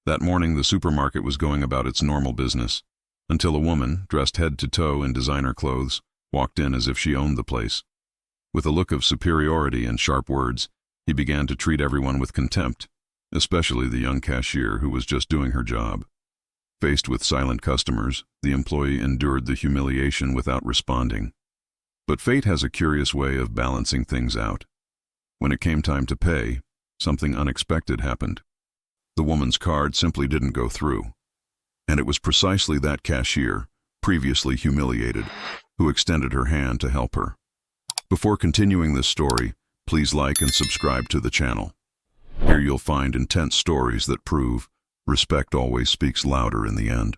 That morning, the supermarket was going about its normal business, until a woman, dressed head to toe in designer clothes, walked in as if she owned the place. With a look of superiority and sharp words, he began to treat everyone with contempt, especially the young cashier who was just doing her job. Faced with silent customers, the employee endured the humiliation without responding. But fate has a curious way of balancing things out. When it came time to pay, something unexpected happened. The woman's card simply didn't go through. And it was precisely that cashier, previously humiliated, who extended her hand to help her. Before continuing this story, please like and subscribe to the channel. Here you'll find intense stories that prove respect always speaks louder in the end.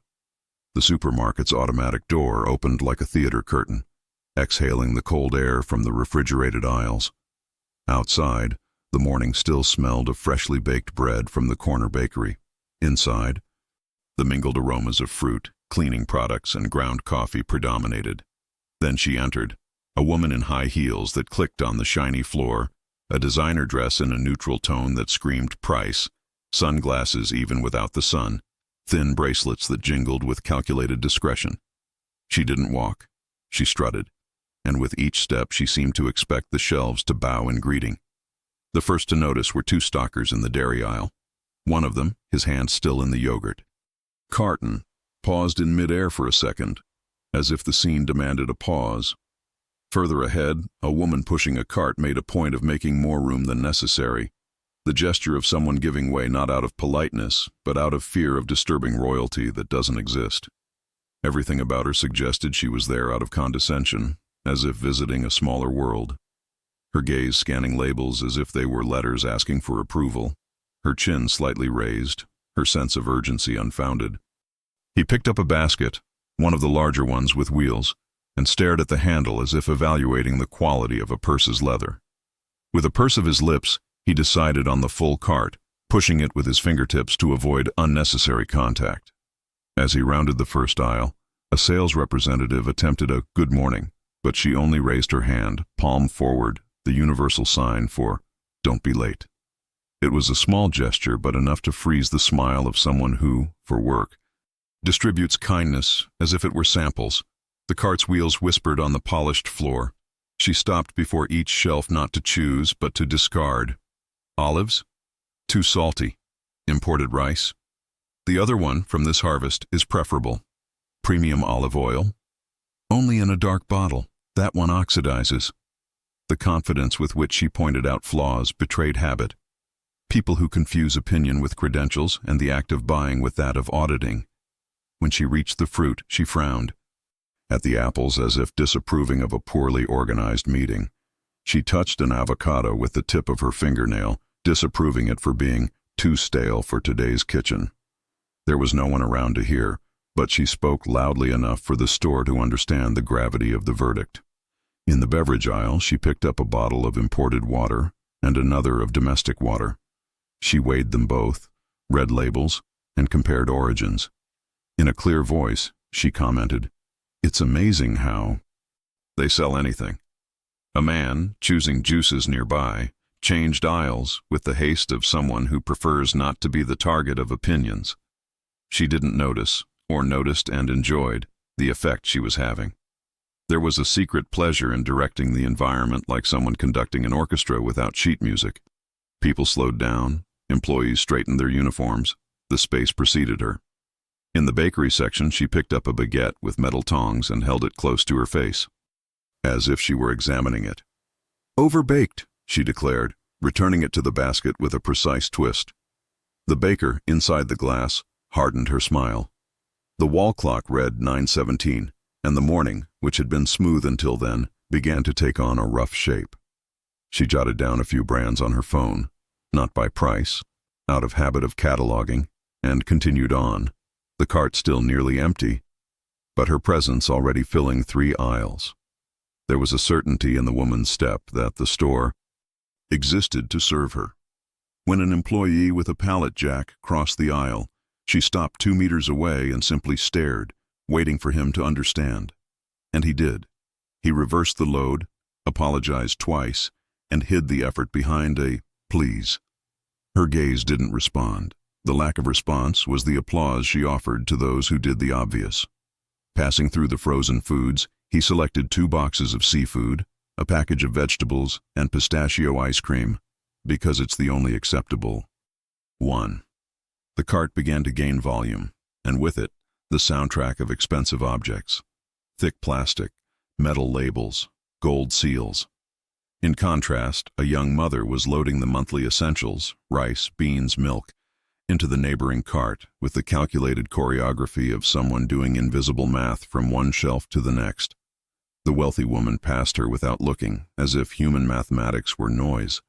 The supermarket's automatic door opened like a theater curtain, exhaling the cold air from the refrigerated aisles. Outside, the morning still smelled of freshly baked bread from the corner bakery. Inside, the mingled aromas of fruit, cleaning products, and ground coffee predominated. Then she entered, a woman in high heels that clicked on the shiny floor, a designer dress in a neutral tone that screamed price, sunglasses even without the sun, thin bracelets that jingled with calculated discretion. She didn't walk, she strutted, and with each step she seemed to expect the shelves to bow in greeting. The first to notice were two stockers in the dairy aisle, one of them, his hand still in the yogurt. Carton paused in midair for a second, as if the scene demanded a pause. Further ahead, a woman pushing a cart made a point of making more room than necessary, the gesture of someone giving way not out of politeness, but out of fear of disturbing royalty that doesn't exist. Everything about her suggested she was there out of condescension, as if visiting a smaller world. Her gaze scanning labels as if they were letters asking for approval, her chin slightly raised, her sense of urgency unfounded. He picked up a basket, one of the larger ones with wheels, and stared at the handle as if evaluating the quality of a purse's leather. With a purse of his lips, he decided on the full cart, pushing it with his fingertips to avoid unnecessary contact. As he rounded the first aisle, a sales representative attempted a good morning, but she only raised her hand, palm forward, the universal sign for "Don't be late." It was a small gesture, but enough to freeze the smile of someone who, for work, distributes kindness as if it were samples. The cart's wheels whispered on the polished floor. She stopped before each shelf, not to choose, but to discard. Olives? Too salty. Imported rice? The other one from this harvest is preferable. Premium olive oil? Only in a dark bottle. That one oxidizes. The confidence with which she pointed out flaws betrayed habit. People who confuse opinion with credentials and the act of buying with that of auditing. When she reached the fruit, she frowned. At the apples, as if disapproving of a poorly organized meeting. She touched an avocado with the tip of her fingernail, disapproving it for being too stale for today's kitchen. There was no one around to hear, but she spoke loudly enough for the store to understand the gravity of the verdict. In the beverage aisle, she picked up a bottle of imported water and another of domestic water. She weighed them both, read labels, and compared origins. In a clear voice, she commented, "It's amazing how they sell anything." A man, choosing juices nearby, changed aisles with the haste of someone who prefers not to be the target of opinions. She didn't notice, or noticed and enjoyed, the effect she was having. There was a secret pleasure in directing the environment like someone conducting an orchestra without sheet music. People slowed down, employees straightened their uniforms, the space preceded her. In the bakery section, she picked up a baguette with metal tongs and held it close to her face, as if she were examining it. "Overbaked," she declared, returning it to the basket with a precise twist. The baker, inside the glass, hardened her smile. The wall clock read 9:17, and the morning, which had been smooth until then, began to take on a rough shape. She jotted down a few brands on her phone, not by price, out of habit of cataloging, and continued on, the cart still nearly empty, but her presence already filling 3 aisles. There was a certainty in the woman's step that the store existed to serve her. When an employee with a pallet jack crossed the aisle, she stopped 2 meters away and simply stared, waiting for him to understand. And he did. He reversed the load, apologized twice, and hid the effort behind a "please." Her gaze didn't respond, The lack of response was the applause she offered to those who did the obvious. Passing through the frozen foods, he selected 2 boxes of seafood, a package of vegetables, and pistachio ice cream, because it's the only acceptable one. The cart began to gain volume, and with it, the soundtrack of expensive objects. Thick plastic, metal labels, gold seals. In contrast, a young mother was loading the monthly essentials, rice, beans, milk, into the neighboring cart with the calculated choreography of someone doing invisible math from one shelf to the next. The wealthy woman passed her without looking, as if human mathematics were noise.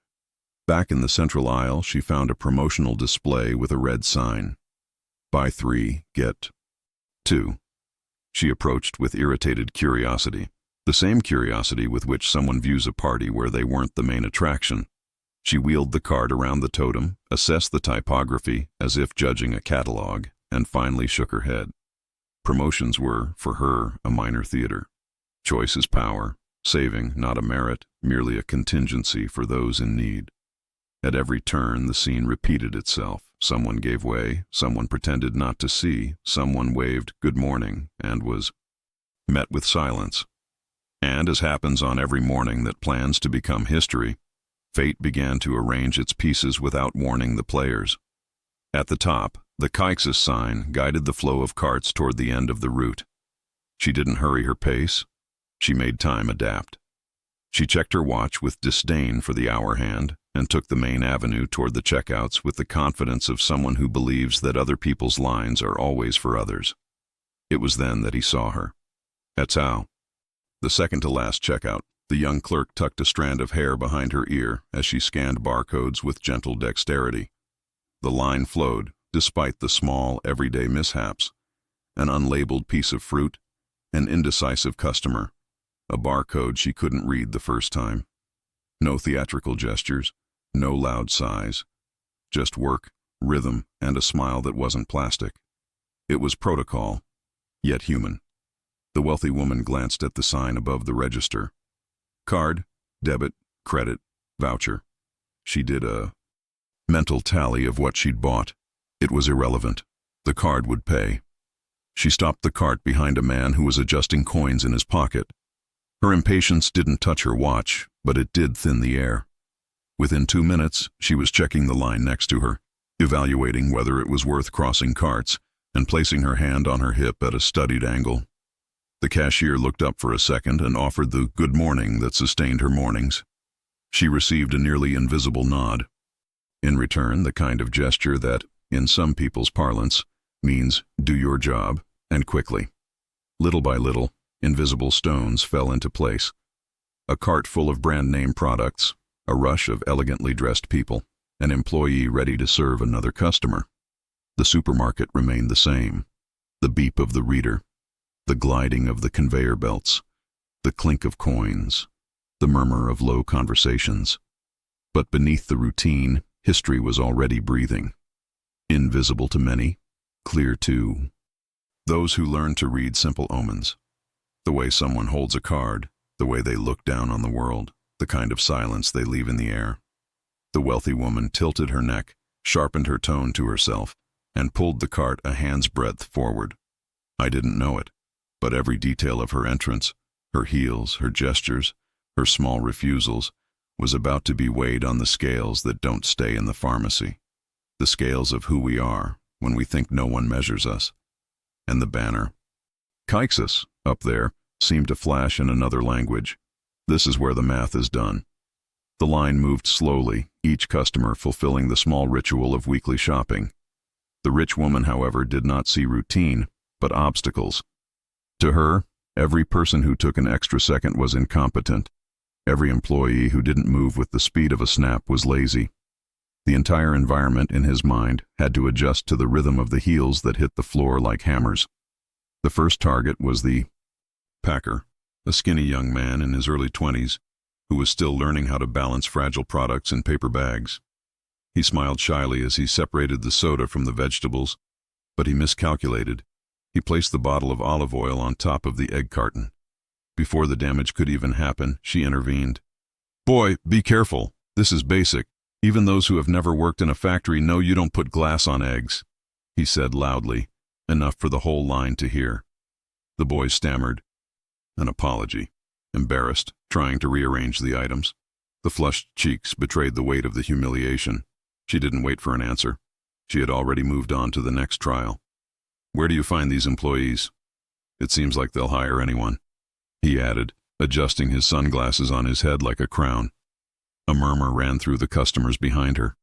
Back in the central aisle, she found a promotional display with a red sign. Buy 3, get 2. She approached with irritated curiosity, the same curiosity with which someone views a party where they weren't the main attraction. She wheeled the cart around the totem, assessed the typography as if judging a catalog, and finally shook her head. Promotions were, for her, a minor theater. Choice is power, saving not a merit, merely a contingency for those in need. At every turn, the scene repeated itself. Someone gave way, someone pretended not to see, someone waved good morning and was met with silence. And as happens on every morning that plans to become history, fate began to arrange its pieces without warning the players. At the top, the Keixis sign guided the flow of carts toward the end of the route. She didn't hurry her pace. She made time adapt. She checked her watch with disdain for the hour hand and took the main avenue toward the checkouts with the confidence of someone who believes that other people's lines are always for others. It was then that he saw her. At Tao, the second-to-last checkout, the young clerk tucked a strand of hair behind her ear as she scanned barcodes with gentle dexterity. The line flowed, despite the small, everyday mishaps. An unlabeled piece of fruit, an indecisive customer, a barcode she couldn't read the first time. No theatrical gestures, no loud sighs. Just work, rhythm, and a smile that wasn't plastic. It was protocol, yet human. The wealthy woman glanced at the sign above the register. Card, debit, credit, voucher. She did a mental tally of what she'd bought. It was irrelevant. The card would pay. She stopped the cart behind a man who was adjusting coins in his pocket. Her impatience didn't touch her watch, but it did thin the air. Within 2 minutes, she was checking the line next to her, evaluating whether it was worth crossing carts, and placing her hand on her hip at a studied angle. The cashier looked up for a second and offered the good morning that sustained her mornings. She received a nearly invisible nod. In return, the kind of gesture that, in some people's parlance, means do your job, and quickly. Little by little, invisible stones fell into place. A cart full of brand-name products, a rush of elegantly dressed people, an employee ready to serve another customer. The supermarket remained the same. The beep of the reader, the gliding of the conveyor belts, the clink of coins, the murmur of low conversations. But beneath the routine, history was already breathing. Invisible to many, clear to those who learn to read simple omens. The way someone holds a card, the way they look down on the world, the kind of silence they leave in the air. The wealthy woman tilted her neck, sharpened her tone to herself, and pulled the cart a hand's breadth forward. I didn't know it, but every detail of her entrance, her heels, her gestures, her small refusals, was about to be weighed on the scales that don't stay in the pharmacy. The scales of who we are when we think no one measures us. And the banner, Keixis, up there, seemed to flash in another language. This is where the math is done. The line moved slowly, each customer fulfilling the small ritual of weekly shopping. The rich woman, however, did not see routine, but obstacles. To her, every person who took an extra second was incompetent. Every employee who didn't move with the speed of a snap was lazy. The entire environment, in his mind, had to adjust to the rhythm of the heels that hit the floor like hammers. The first target was the packer, a skinny young man in his early 20s, who was still learning how to balance fragile products in paper bags. He smiled shyly as he separated the soda from the vegetables, but he miscalculated. He placed the bottle of olive oil on top of the egg carton. Before the damage could even happen, she intervened. "Boy, be careful. This is basic. Even those who have never worked in a factory know you don't put glass on eggs, he said loudly, enough for the whole line to hear. The boy stammered an apology, embarrassed, trying to rearrange the items. The flushed cheeks betrayed the weight of the humiliation. She didn't wait for an answer. She had already moved on to the next trial. Where do you find these employees? It seems like they'll hire anyone, he added, adjusting his sunglasses on his head like a crown. A murmur ran through the customers behind her.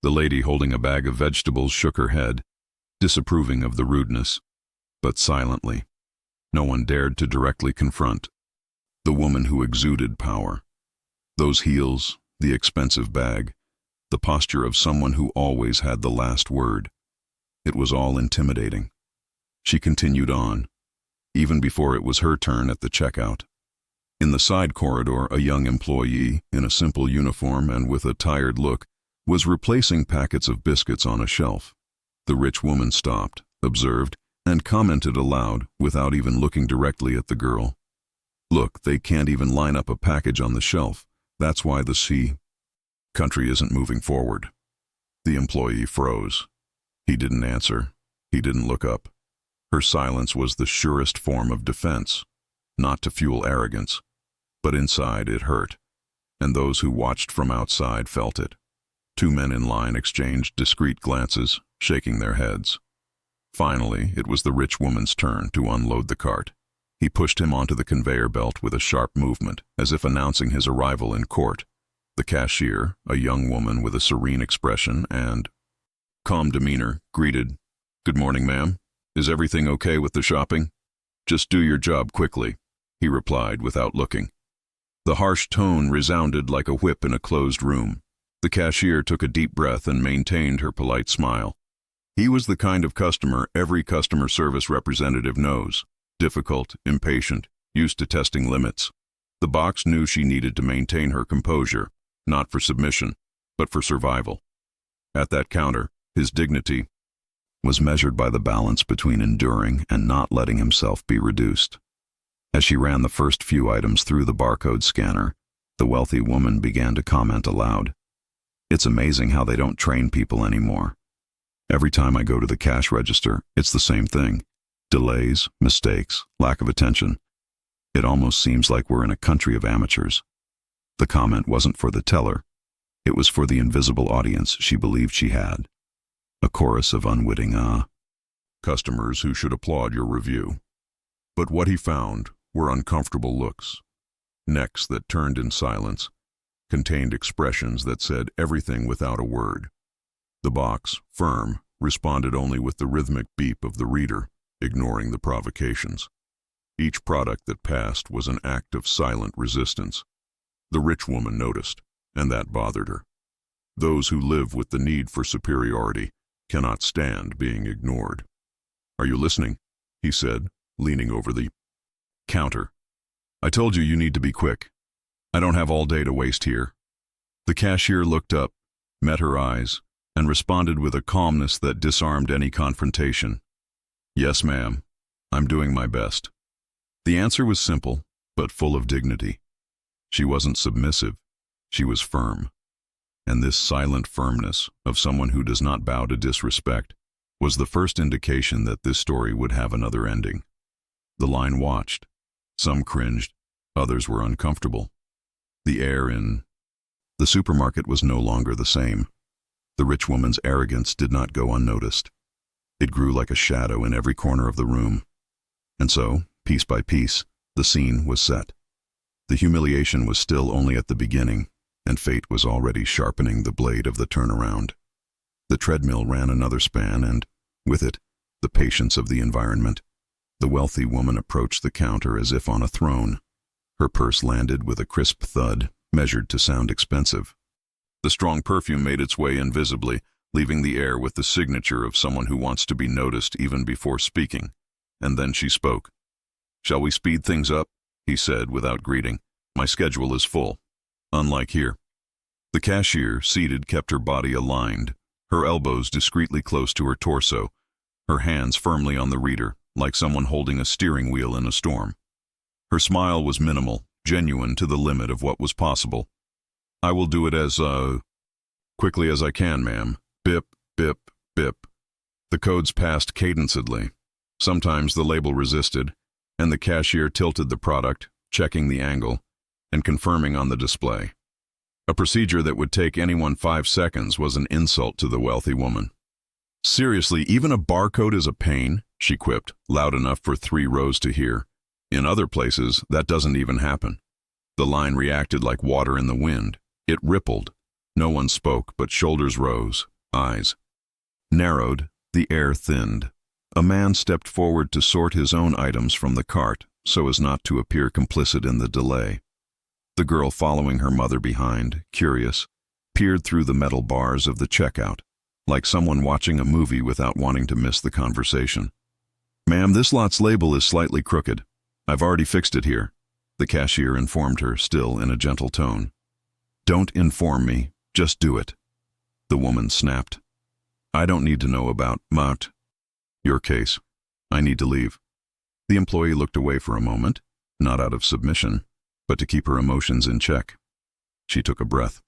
The lady holding a bag of vegetables shook her head, disapproving of the rudeness, but silently. No one dared to directly confront the woman who exuded power. Those heels, the expensive bag, the posture of someone who always had the last word. It was all intimidating. She continued on, even before it was her turn at the checkout. In the side corridor, a young employee, in a simple uniform and with a tired look, was replacing packets of biscuits on a shelf. The rich woman stopped, observed, and commented aloud without even looking directly at the girl. Look, they can't even line up a package on the shelf. That's why the country isn't moving forward. The employee froze. He didn't answer. He didn't look up. Her silence was the surest form of defense, not to fuel arrogance, but inside it hurt, and those who watched from outside felt it. Two men in line exchanged discreet glances, shaking their heads. Finally, it was the rich woman's turn to unload the cart. He pushed him onto the conveyor belt with a sharp movement, as if announcing his arrival in court. The cashier, a young woman with a serene expression and calm demeanor, greeted, "Good morning, ma'am. Is everything okay with the shopping?" "Just do your job quickly," he replied without looking. The harsh tone resounded like a whip in a closed room. The cashier took a deep breath and maintained her polite smile. He was the kind of customer every customer service representative knows. Difficult, impatient, used to testing limits. The box knew she needed to maintain her composure, not for submission, but for survival. At that counter, his dignity was measured by the balance between enduring and not letting himself be reduced. As she ran the first few items through the barcode scanner, the wealthy woman began to comment aloud. "It's amazing how they don't train people anymore. Every time I go to the cash register, it's the same thing. Delays, mistakes, lack of attention. It almost seems like we're in a country of amateurs." The comment wasn't for the teller. It was for the invisible audience she believed she had. A chorus of unwitting customers who should applaud your review. But what he found were uncomfortable looks. Necks that turned in silence, contained expressions that said everything without a word. The box, firm, responded only with the rhythmic beep of the reader, ignoring the provocations. Each product that passed was an act of silent resistance. The rich woman noticed, and that bothered her. Those who live with the need for superiority cannot stand being ignored. "Are you listening?" he said, leaning over the counter. "I told you need to be quick. I don't have all day to waste here." The cashier looked up, met her eyes, and responded with a calmness that disarmed any confrontation. "Yes, ma'am. I'm doing my best." The answer was simple, but full of dignity. She wasn't submissive. She was firm. And this silent firmness of someone who does not bow to disrespect was the first indication that this story would have another ending. The line watched. Some cringed, others were uncomfortable. The air in the supermarket was no longer the same. The rich woman's arrogance did not go unnoticed. It grew like a shadow in every corner of the room. And so, piece by piece, the scene was set. The humiliation was still only at the beginning, and fate was already sharpening the blade of the turnaround. The treadmill ran another span, and, with it, the patience of the environment. The wealthy woman approached the counter as if on a throne. Her purse landed with a crisp thud, measured to sound expensive. The strong perfume made its way invisibly, leaving the air with the signature of someone who wants to be noticed even before speaking. And then she spoke. "Shall we speed things up?" he said without greeting. "My schedule is full. Unlike here." The cashier, seated, kept her body aligned, her elbows discreetly close to her torso, her hands firmly on the reader, like someone holding a steering wheel in a storm. Her smile was minimal, genuine to the limit of what was possible. "I will do it as Quickly as I can, ma'am. Bip, bip, bip. The codes passed cadencedly. Sometimes the label resisted, and the cashier tilted the product, checking the angle, and confirming on the display. A procedure that would take anyone 5 seconds was an insult to the wealthy woman. Seriously, even a barcode is a pain, she quipped, loud enough for 3 rows to hear. In other places, that doesn't even happen. The line reacted like water in the wind. It rippled. No one spoke, but shoulders rose, eyes narrowed, the air thinned. A man stepped forward to sort his own items from the cart, so as not to appear complicit in the delay. The girl, following her mother behind, curious, peered through the metal bars of the checkout, like someone watching a movie without wanting to miss the conversation. "Ma'am, this lot's label is slightly crooked. I've already fixed it here," the cashier informed her, still in a gentle tone. "Don't inform me, just do it," the woman snapped. "I don't need to know about your case. I need to leave." The employee looked away for a moment, not out of submission, but to keep her emotions in check. She took a breath.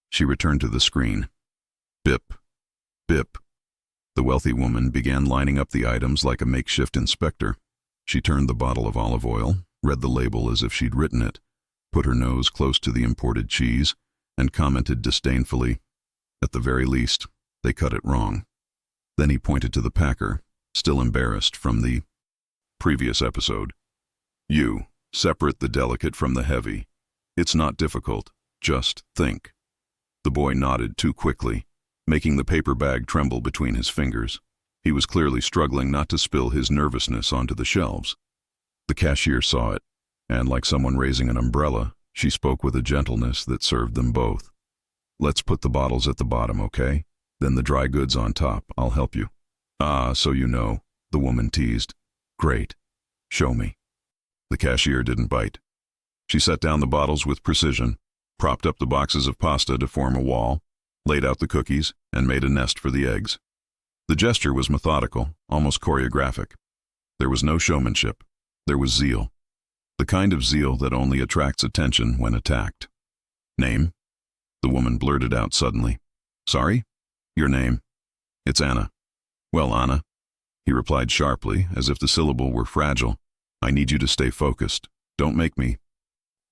She returned to the screen. Bip, bip. The wealthy woman began lining up the items like a makeshift inspector. She turned the bottle of olive oil, read the label as if she'd written it, put her nose close to the imported cheese, and commented disdainfully, "At the very least, they cut it wrong." Then he pointed to the packer, still embarrassed from the previous episode. "You, separate the delicate from the heavy. It's not difficult, just think." The boy nodded too quickly, making the paper bag tremble between his fingers. He was clearly struggling not to spill his nervousness onto the shelves. The cashier saw it, and like someone raising an umbrella, she spoke with a gentleness that served them both. "Let's put the bottles at the bottom, okay? Then the dry goods on top. I'll help you." "Ah, so you know," the woman teased. "Great. Show me." The cashier didn't bite. She set down the bottles with precision, propped up the boxes of pasta to form a wall, laid out the cookies, and made a nest for the eggs. The gesture was methodical, almost choreographic. There was no showmanship. There was zeal. The kind of zeal that only attracts attention when attacked. "Name?" The woman blurted out suddenly. "Sorry? Your name?" "It's Anna." "Well, Anna," he replied sharply, as if the syllable were fragile, "I need you to stay focused. Don't make me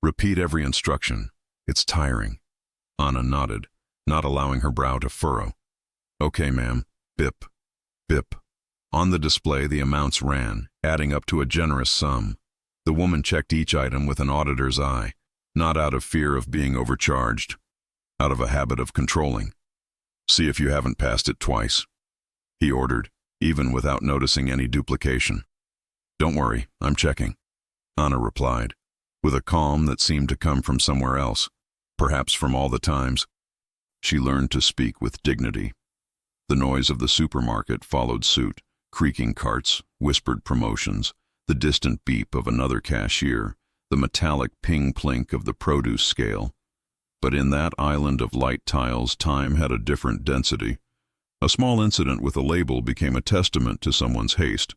repeat every instruction. It's tiring." Anna nodded, not allowing her brow to furrow. "Okay, ma'am. Bip, bip." On the display, the amounts ran, adding up to a generous sum. The woman checked each item with an auditor's eye, not out of fear of being overcharged, out of a habit of controlling. "See if you haven't passed it twice," he ordered, even without noticing any duplication. "Don't worry, I'm checking," Anna replied, with a calm that seemed to come from somewhere else, perhaps from all the times she learned to speak with dignity. The noise of the supermarket followed suit, creaking carts, whispered promotions, the distant beep of another cashier, the metallic ping-plink of the produce scale. But in that island of light tiles, time had a different density. A small incident with a label became a testament to someone's haste.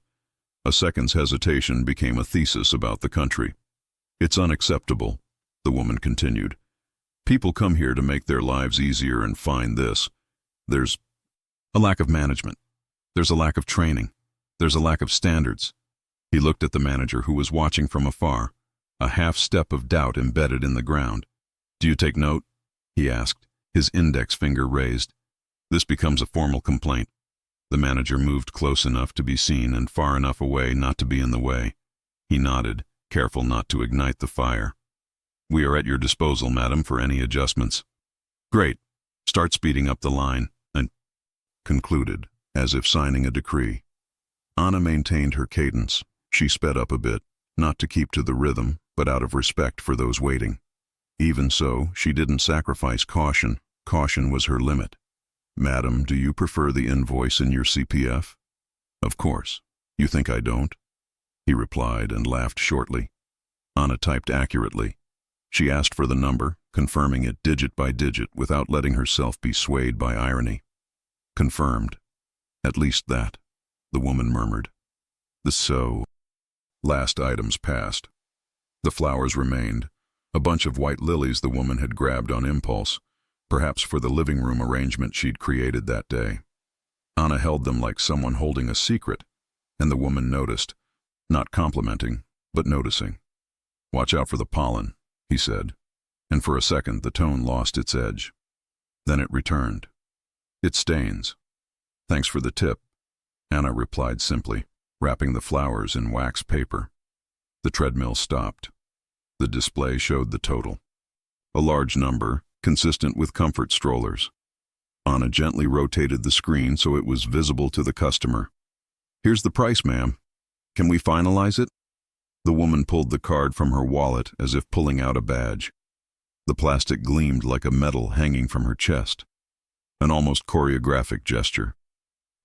A second's hesitation became a thesis about the country. "It's unacceptable," the woman continued. "People come here to make their lives easier and find this. There's a lack of management. There's a lack of training. There's a lack of standards." He looked at the manager, who was watching from afar, a half-step of doubt embedded in the ground. "Do you take note?" he asked, his index finger raised. "This becomes a formal complaint." The manager moved close enough to be seen and far enough away not to be in the way. He nodded, careful not to ignite the fire. "We are at your disposal, madam, for any adjustments." "Great. Start speeding up the line," and concluded, as if signing a decree. Anna maintained her cadence. She sped up a bit, not to keep to the rhythm, but out of respect for those waiting. Even so, she didn't sacrifice caution. Caution was her limit. "Madam, do you prefer the invoice in your CPF?" "Of course. You think I don't?" he replied and laughed shortly. Anna typed accurately. She asked for the number, confirming it digit by digit without letting herself be swayed by irony. "Confirmed. At least that," the woman murmured. The last items passed. The flowers remained, a bunch of white lilies the woman had grabbed on impulse, perhaps for the living room arrangement she'd created that day. Anna held them like someone holding a secret, and the woman noticed, not complimenting, but noticing. "Watch out for the pollen," he said, and for a second the tone lost its edge. Then it returned. "It stains." "Thanks for the tip," Anna replied simply, wrapping the flowers in wax paper. The treadmill stopped. The display showed the total. A large number, consistent with comfort strollers. Anna gently rotated the screen so it was visible to the customer. "Here's the price, ma'am. Can we finalize it?" The woman pulled the card from her wallet as if pulling out a badge. The plastic gleamed like a medal hanging from her chest. An almost choreographic gesture.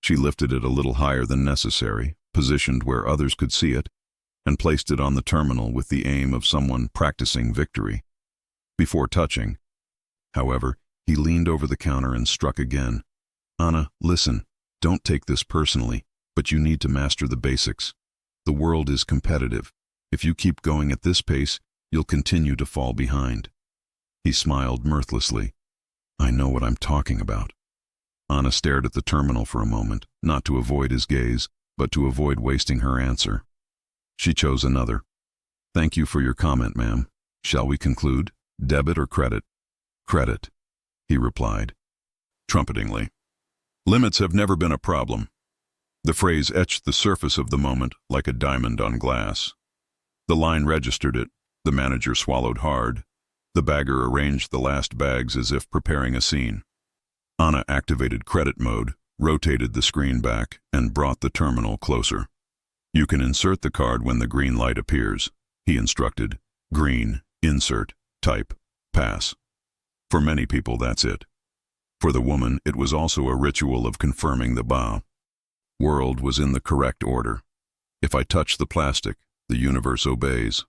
She lifted it a little higher than necessary, positioned where others could see it, and placed it on the terminal with the aim of someone practicing victory. Before touching, however, he leaned over the counter and struck again. "Anna, listen, don't take this personally, but you need to master the basics. The world is competitive. If you keep going at this pace, you'll continue to fall behind." He smiled mirthlessly. "I know what I'm talking about." Anna stared at the terminal for a moment, not to avoid his gaze, but to avoid wasting her answer. She chose another. "Thank you for your comment, ma'am. Shall we conclude? Debit or credit?" "Credit," he replied, trumpetingly. Limits have never been a problem. The phrase etched the surface of the moment like a diamond on glass. The line registered it. The manager swallowed hard. The bagger arranged the last bags as if preparing a scene. Anna activated credit mode, rotated the screen back, and brought the terminal closer. "You can insert the card when the green light appears," he instructed. "Green, insert, type, pass." For many people, that's it. For the woman, it was also a ritual of confirming the bow. World was in the correct order. If I touch the plastic, the universe obeys.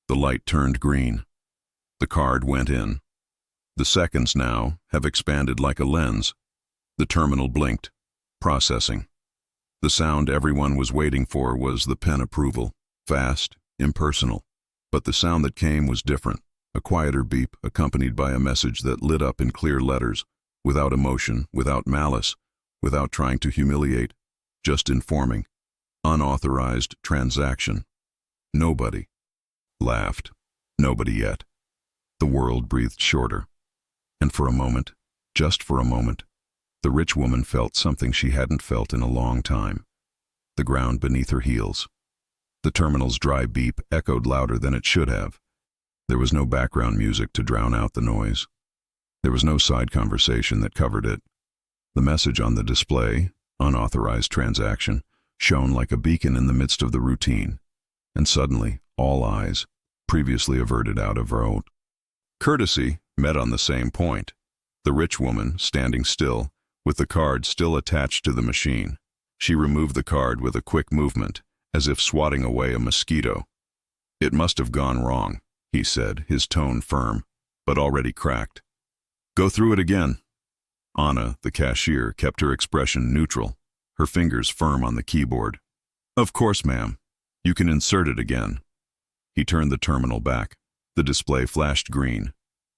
The light turned green. The card went in. The seconds now have expanded like a lens. The terminal blinked. Processing. The sound everyone was waiting for was the pen approval. Fast, impersonal. But the sound that came was different. A quieter beep accompanied by a message that lit up in clear letters, without emotion, without malice, without trying to humiliate, just informing. Unauthorized transaction. Nobody laughed. Nobody yet. The world breathed shorter. And for a moment, just for a moment, the rich woman felt something she hadn't felt in a long time. The ground beneath her heels. The terminal's dry beep echoed louder than it should have. There was no background music to drown out the noise. There was no side conversation that covered it. The message on the display, unauthorized transaction, shone like a beacon in the midst of the routine. And suddenly, all eyes, previously averted out of road. Courtesy met on the same point. The rich woman, standing still, with the card still attached to the machine. She removed the card with a quick movement, as if swatting away a mosquito. "It must have gone wrong," he said, his tone firm, but already cracked. "Go through it again." Anna, the cashier, kept her expression neutral, her fingers firm on the keyboard. "Of course, ma'am. You can insert it again." He turned the terminal back. The display flashed green.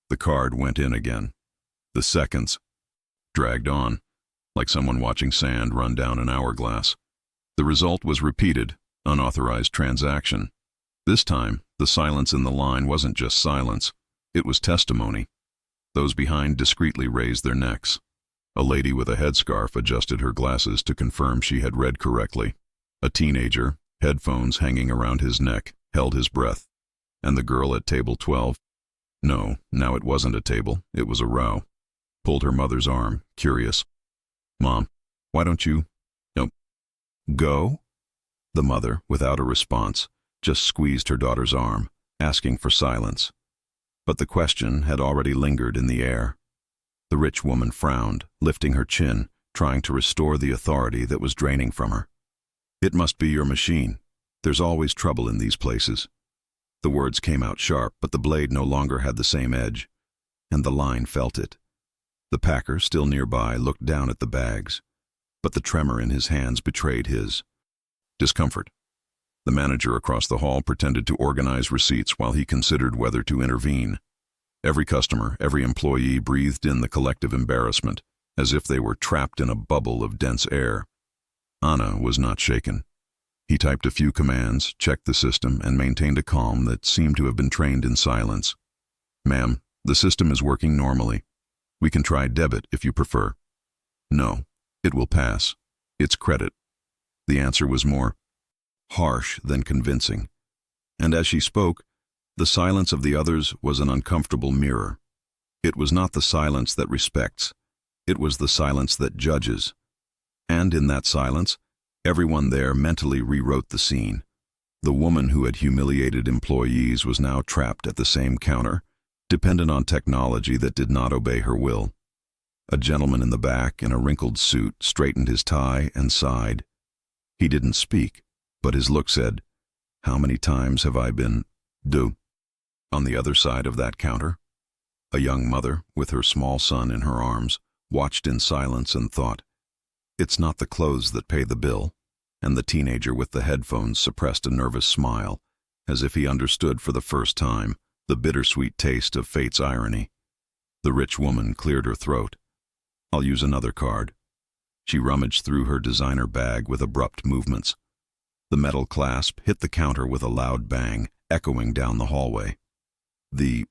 The card went in again. The seconds dragged on, like someone watching sand run down an hourglass. The result was repeated, unauthorized transaction. This time, the silence in the line wasn't just silence. It was testimony. Those behind discreetly raised their necks. A lady with a headscarf adjusted her glasses to confirm she had read correctly. A teenager, headphones hanging around his neck, held his breath. And the girl at table 12, no, now it wasn't a table, it was a row, pulled her mother's arm, curious. "Mom, why don't you, go?" The mother, without a response, just squeezed her daughter's arm, asking for silence. But the question had already lingered in the air. The rich woman frowned, lifting her chin, trying to restore the authority that was draining from her. "It must be your machine. There's always trouble in these places." The words came out sharp, but the blade no longer had the same edge, and the line felt it. The packer, still nearby, looked down at the bags, but the tremor in his hands betrayed his discomfort. The manager across the hall pretended to organize receipts while he considered whether to intervene. Every customer, every employee breathed in the collective embarrassment, as if they were trapped in a bubble of dense air. Anna was not shaken. He typed a few commands, checked the system, and maintained a calm that seemed to have been trained in silence. "Ma'am, the system is working normally. We can try debit if you prefer." "No, it will pass. It's credit." The answer was more harsh than convincing. And as she spoke, the silence of the others was an uncomfortable mirror. It was not the silence that respects. It was the silence that judges. And in that silence, everyone there mentally rewrote the scene. The woman who had humiliated employees was now trapped at the same counter, dependent on technology that did not obey her will. A gentleman in the back, in a wrinkled suit, straightened his tie and sighed. He didn't speak, but his look said, "How many times have I been due?" On the other side of that counter, a young mother, with her small son in her arms, watched in silence and thought, "It's not the clothes that pay the bill," and the teenager with the headphones suppressed a nervous smile, as if he understood for the first time the bittersweet taste of fate's irony. The rich woman cleared her throat. "I'll use another card." She rummaged through her designer bag with abrupt movements. The metal clasp hit the counter with a loud bang, echoing down the hallway. The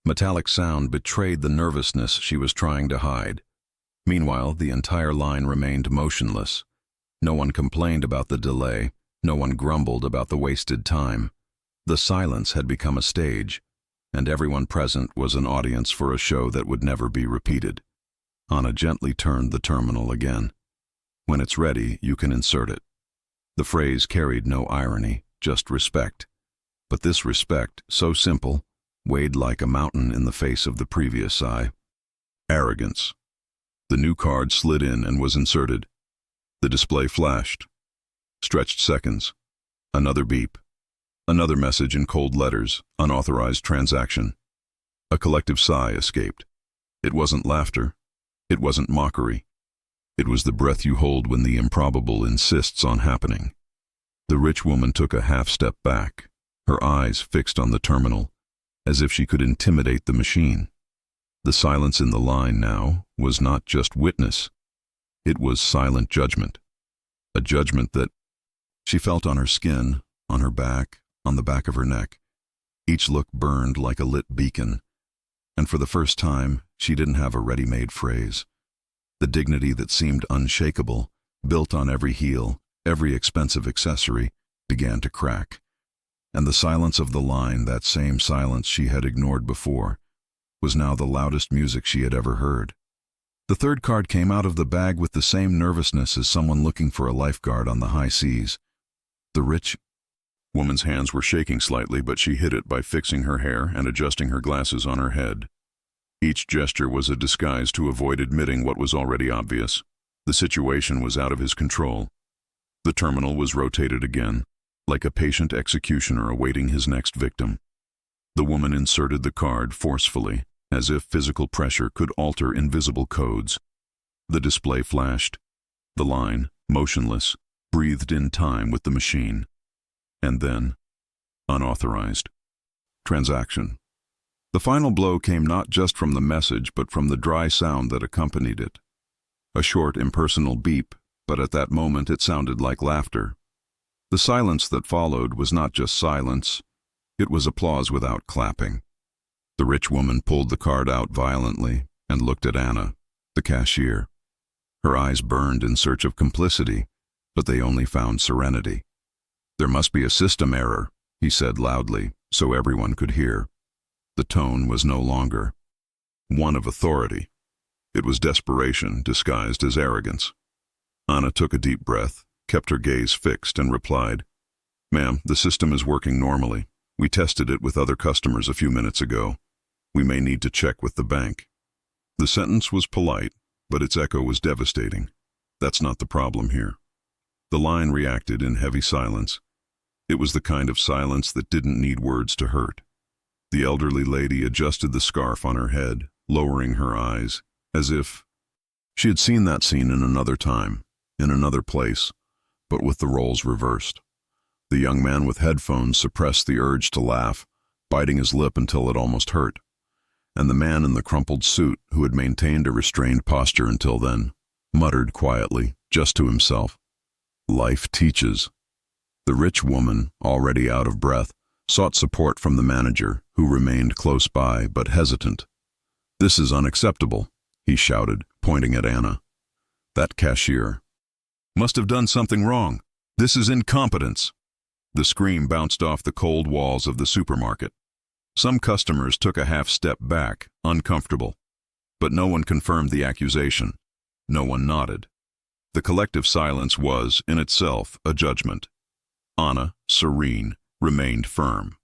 metallic sound betrayed the nervousness she was trying to hide. Meanwhile, the entire line remained motionless. No one complained about the delay. No one grumbled about the wasted time. The silence had become a stage, and everyone present was an audience for a show that would never be repeated. Anna gently turned the terminal again. "When it's ready, you can insert it." The phrase carried no irony, just respect. But this respect, so simple, weighed like a mountain in the face of the previous sigh. Arrogance. The new card slid in and was inserted. The display flashed. Stretched seconds. Another beep. Another message in cold letters, unauthorized transaction. A collective sigh escaped. It wasn't laughter. It wasn't mockery. It was the breath you hold when the improbable insists on happening. The rich woman took a half-step back, her eyes fixed on the terminal, as if she could intimidate the machine. The silence in the line now was not just witness. It was silent judgment. A judgment that she felt on her skin, on her back, on the back of her neck. Each look burned like a lit beacon, and for the first time, she didn't have a ready-made phrase. The dignity that seemed unshakable, built on every heel, every expensive accessory, began to crack. And the silence of the line, that same silence she had ignored before, was now the loudest music she had ever heard. The third card came out of the bag with the same nervousness as someone looking for a lifeguard on the high seas. The rich woman's hands were shaking slightly, but she hid it by fixing her hair and adjusting her glasses on her head. Each gesture was a disguise to avoid admitting what was already obvious. The situation was out of his control. The terminal was rotated again, like a patient executioner awaiting his next victim. The woman inserted the card forcefully, as if physical pressure could alter invisible codes. The display flashed. The line, motionless, breathed in time with the machine. And then, unauthorized. Transaction. The final blow came not just from the message, but from the dry sound that accompanied it. A short, impersonal beep, but at that moment it sounded like laughter. The silence that followed was not just silence, it was applause without clapping. The rich woman pulled the card out violently and looked at Anna, the cashier. Her eyes burned in search of complicity, but they only found serenity. "There must be a system error," he said loudly, so everyone could hear. The tone was no longer one of authority. It was desperation disguised as arrogance. Anna took a deep breath, kept her gaze fixed, and replied, "Ma'am, the system is working normally. We tested it with other customers a few minutes ago. We may need to check with the bank." The sentence was polite, but its echo was devastating. That's not the problem here. The line reacted in heavy silence. It was the kind of silence that didn't need words to hurt. The elderly lady adjusted the scarf on her head, lowering her eyes, as if she had seen that scene in another time, in another place, but with the roles reversed. The young man with headphones suppressed the urge to laugh, biting his lip until it almost hurt. and the man in the crumpled suit, who had maintained a restrained posture until then, muttered quietly, just to himself, "Life teaches." The rich woman, already out of breath, sought support from the manager, who remained close by but hesitant. "This is unacceptable," he shouted, pointing at Anna. "That cashier must have done something wrong. This is incompetence." The scream bounced off the cold walls of the supermarket. Some customers took a half step back, uncomfortable. But no one confirmed the accusation. No one nodded. The collective silence was, in itself, a judgment. Anna, serene, remained firm.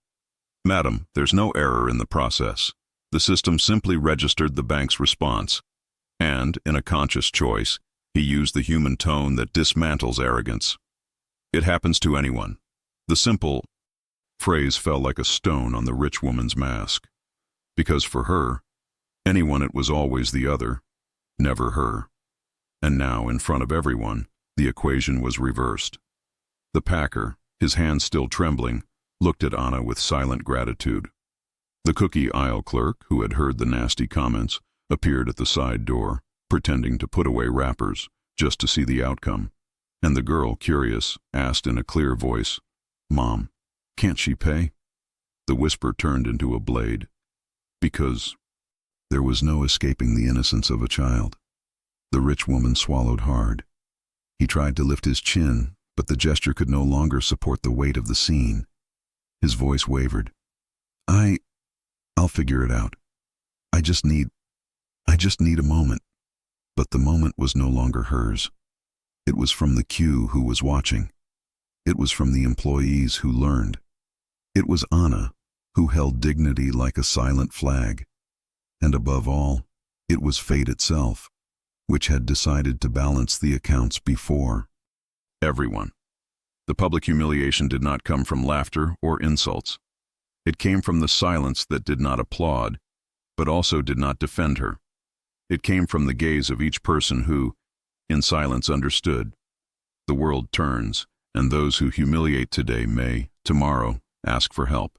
"Madam, there's no error in the process. The system simply registered the bank's response. And, in a conscious choice, he used the human tone that dismantles arrogance. It happens to anyone." The simple phrase fell like a stone on the rich woman's mask. Because for her, anyone, it was always the other, never her. And now, in front of everyone, the equation was reversed. The packer, his hands still trembling, looked at Anna with silent gratitude. The cookie aisle clerk, who had heard the nasty comments, appeared at the side door, pretending to put away wrappers, just to see the outcome. And the girl, curious, asked in a clear voice, "Mom, can't she pay?" The whisper turned into a blade. Because there was no escaping the innocence of a child. The rich woman swallowed hard. He tried to lift his chin, but the gesture could no longer support the weight of the scene. His voice wavered. I'll figure it out. I just need a moment." But the moment was no longer hers. It was from the queue who was watching. It was from the employees who learned. It was Anna, who held dignity like a silent flag. And above all, it was fate itself, which had decided to balance the accounts before. Everyone. The public humiliation did not come from laughter or insults. It came from the silence that did not applaud, but also did not defend her. It came from the gaze of each person who, in silence, understood. The world turns, and those who humiliate today may, tomorrow, ask for help.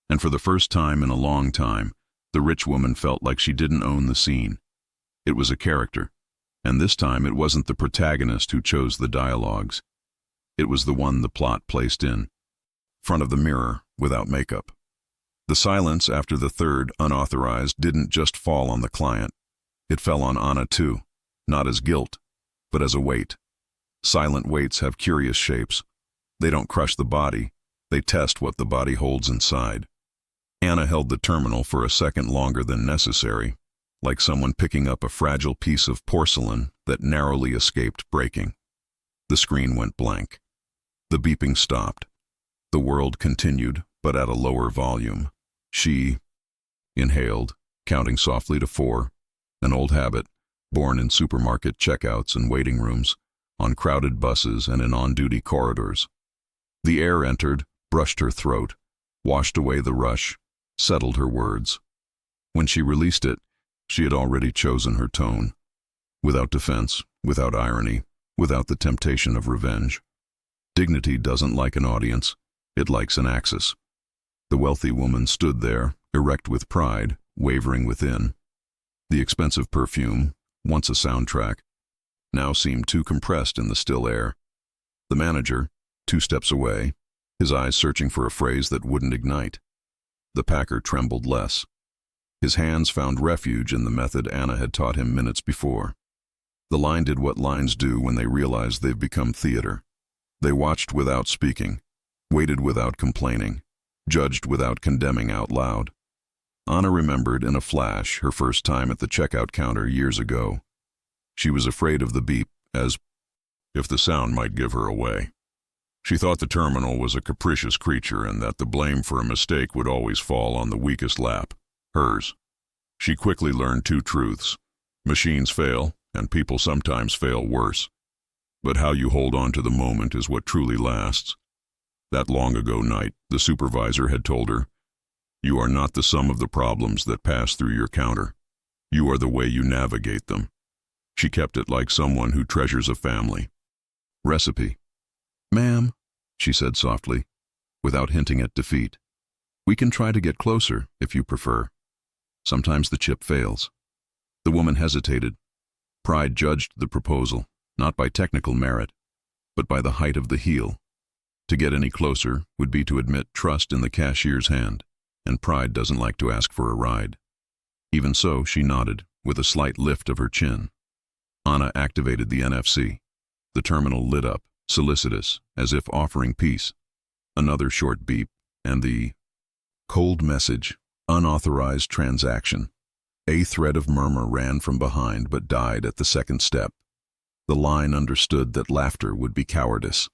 And for the first time in a long time, the rich woman felt like she didn't own the scene. It was a character, and this time it wasn't the protagonist who chose the dialogues. It was the one the plot placed in front of the mirror, without makeup. The silence after the third, unauthorized, didn't just fall on the client. It fell on Anna too, not as guilt, but as a weight. Silent weights have curious shapes. They don't crush the body, they test what the body holds inside. Anna held the terminal for a second longer than necessary, like someone picking up a fragile piece of porcelain that narrowly escaped breaking. The screen went blank. The beeping stopped. The world continued, but at a lower volume. She inhaled, counting softly to 4, an old habit, born in supermarket checkouts and waiting rooms, on crowded buses and in on-duty corridors. The air entered, brushed her throat, washed away the rush, settled her words. When she released it, she had already chosen her tone. Without defense, without irony, without the temptation of revenge. Dignity doesn't like an audience, it likes an axis. The wealthy woman stood there, erect with pride, wavering within. The expensive perfume, once a soundtrack, now seemed too compressed in the still air. The manager, 2 steps away, his eyes searching for a phrase that wouldn't ignite. The packer trembled less. His hands found refuge in the method Anna had taught him minutes before. The line did what lines do when they realize they've become theater. They watched without speaking, waited without complaining, judged without condemning out loud. Anna remembered in a flash her first time at the checkout counter years ago. She was afraid of the beep, as if the sound might give her away. She thought the terminal was a capricious creature and that the blame for a mistake would always fall on the weakest lap, hers. She quickly learned 2 truths. Machines fail, and people sometimes fail worse. But how you hold on to the moment is what truly lasts. That long ago night, the supervisor had told her, "You are not the sum of the problems that pass through your counter. You are the way you navigate them." She kept it like someone who treasures a family. Recipe. "Ma'am," she said softly, without hinting at defeat, "we can try to get closer, if you prefer." Sometimes the chip fails. The woman hesitated. Pride judged the proposal, not by technical merit, but by the height of the heel. To get any closer would be to admit trust in the cashier's hand, and pride doesn't like to ask for a ride. Even so, she nodded, with a slight lift of her chin. Anna activated the NFC. The terminal lit up, solicitous, as if offering peace. Another short beep, and the cold message, unauthorized transaction. A thread of murmur ran from behind but died at the second step. The line understood that laughter would be cowardice.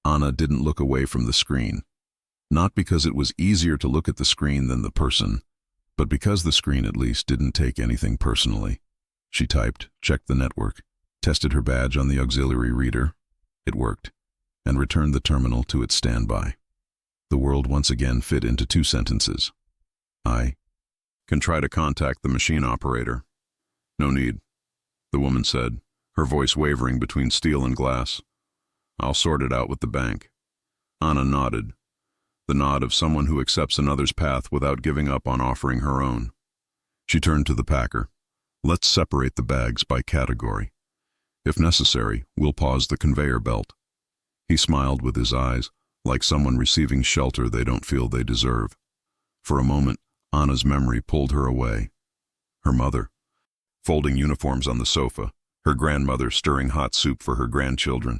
Anna didn't look away from the screen. Not because it was easier to look at the screen than the person, but because the screen at least didn't take anything personally. She typed, checked the network, tested her badge on the auxiliary reader. It worked, and returned the terminal to its standby. The world once again fit into 2 sentences. I can try to contact the machine operator. No need, the woman said, her voice wavering between steel and glass. I'll sort it out with the bank. Anna nodded, the nod of someone who accepts another's path without giving up on offering her own. She turned to the packer. Let's separate the bags by category. If necessary, we'll pause the conveyor belt. He smiled with his eyes, like someone receiving shelter they don't feel they deserve. For a moment, Anna's memory pulled her away. Her mother, folding uniforms on the sofa, her grandmother stirring hot soup for her grandchildren,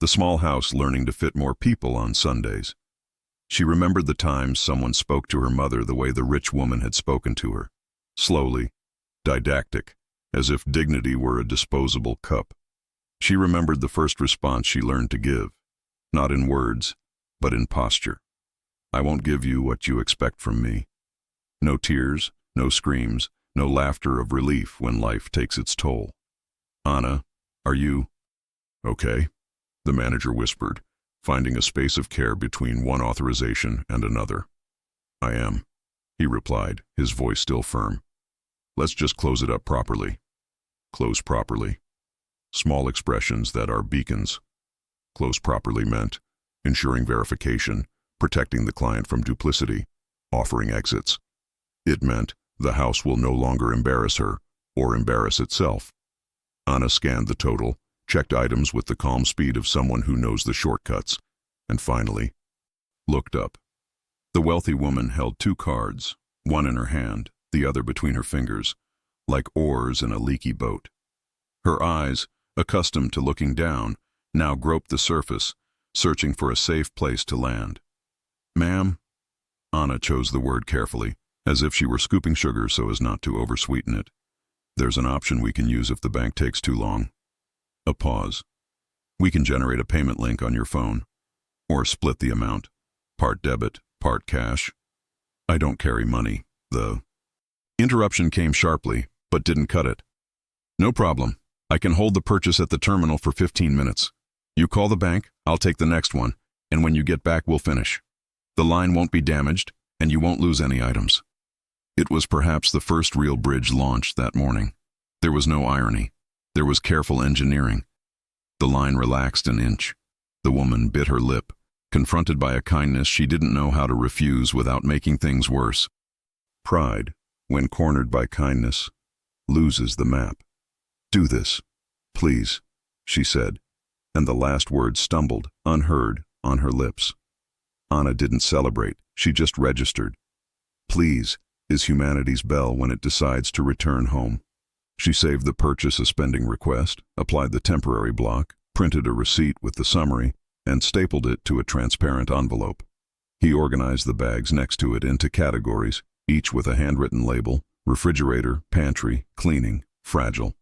the small house learning to fit more people on Sundays. She remembered the times someone spoke to her mother the way the rich woman had spoken to her, slowly, didactic, as if dignity were a disposable cup. She remembered the first response she learned to give, not in words, but in posture. I won't give you what you expect from me. No tears, no screams, no laughter of relief when life takes its toll. Anna, are you okay? The manager whispered, finding a space of care between one authorization and another. I am, he replied, his voice still firm. Let's just close it up properly. Close properly. Small expressions that are beacons. Close properly meant ensuring verification, protecting the client from duplicity, offering exits. It meant the house will no longer embarrass her or embarrass itself. Anna scanned the total, checked items with the calm speed of someone who knows the shortcuts, and finally looked up. The wealthy woman held 2 cards, one in her hand, the other between her fingers, like oars in a leaky boat. Her eyes, accustomed to looking down, now groped the surface, searching for a safe place to land. Ma'am? Anna chose the word carefully, as if she were scooping sugar so as not to oversweeten it. There's an option we can use if the bank takes too long. A pause. We can generate a payment link on your phone, or split the amount, part debit, part cash. I don't carry money. The interruption came sharply, but didn't cut it. No problem. I can hold the purchase at the terminal for 15 minutes. You call the bank, I'll take the next one, and when you get back, we'll finish. The line won't be damaged, and you won't lose any items. It was perhaps the first real bridge launched that morning. There was no irony. There was careful engineering. The line relaxed an inch. The woman bit her lip, confronted by a kindness she didn't know how to refuse without making things worse. Pride, when cornered by kindness, loses the map. Do this, please, she said, and the last word stumbled, unheard, on her lips. Anna didn't celebrate, she just registered. Please is humanity's bell when it decides to return home. She saved the purchase as pending request, applied the temporary block, printed a receipt with the summary, and stapled it to a transparent envelope. He organized the bags next to it into categories, each with a handwritten label: refrigerator, pantry, cleaning, fragile.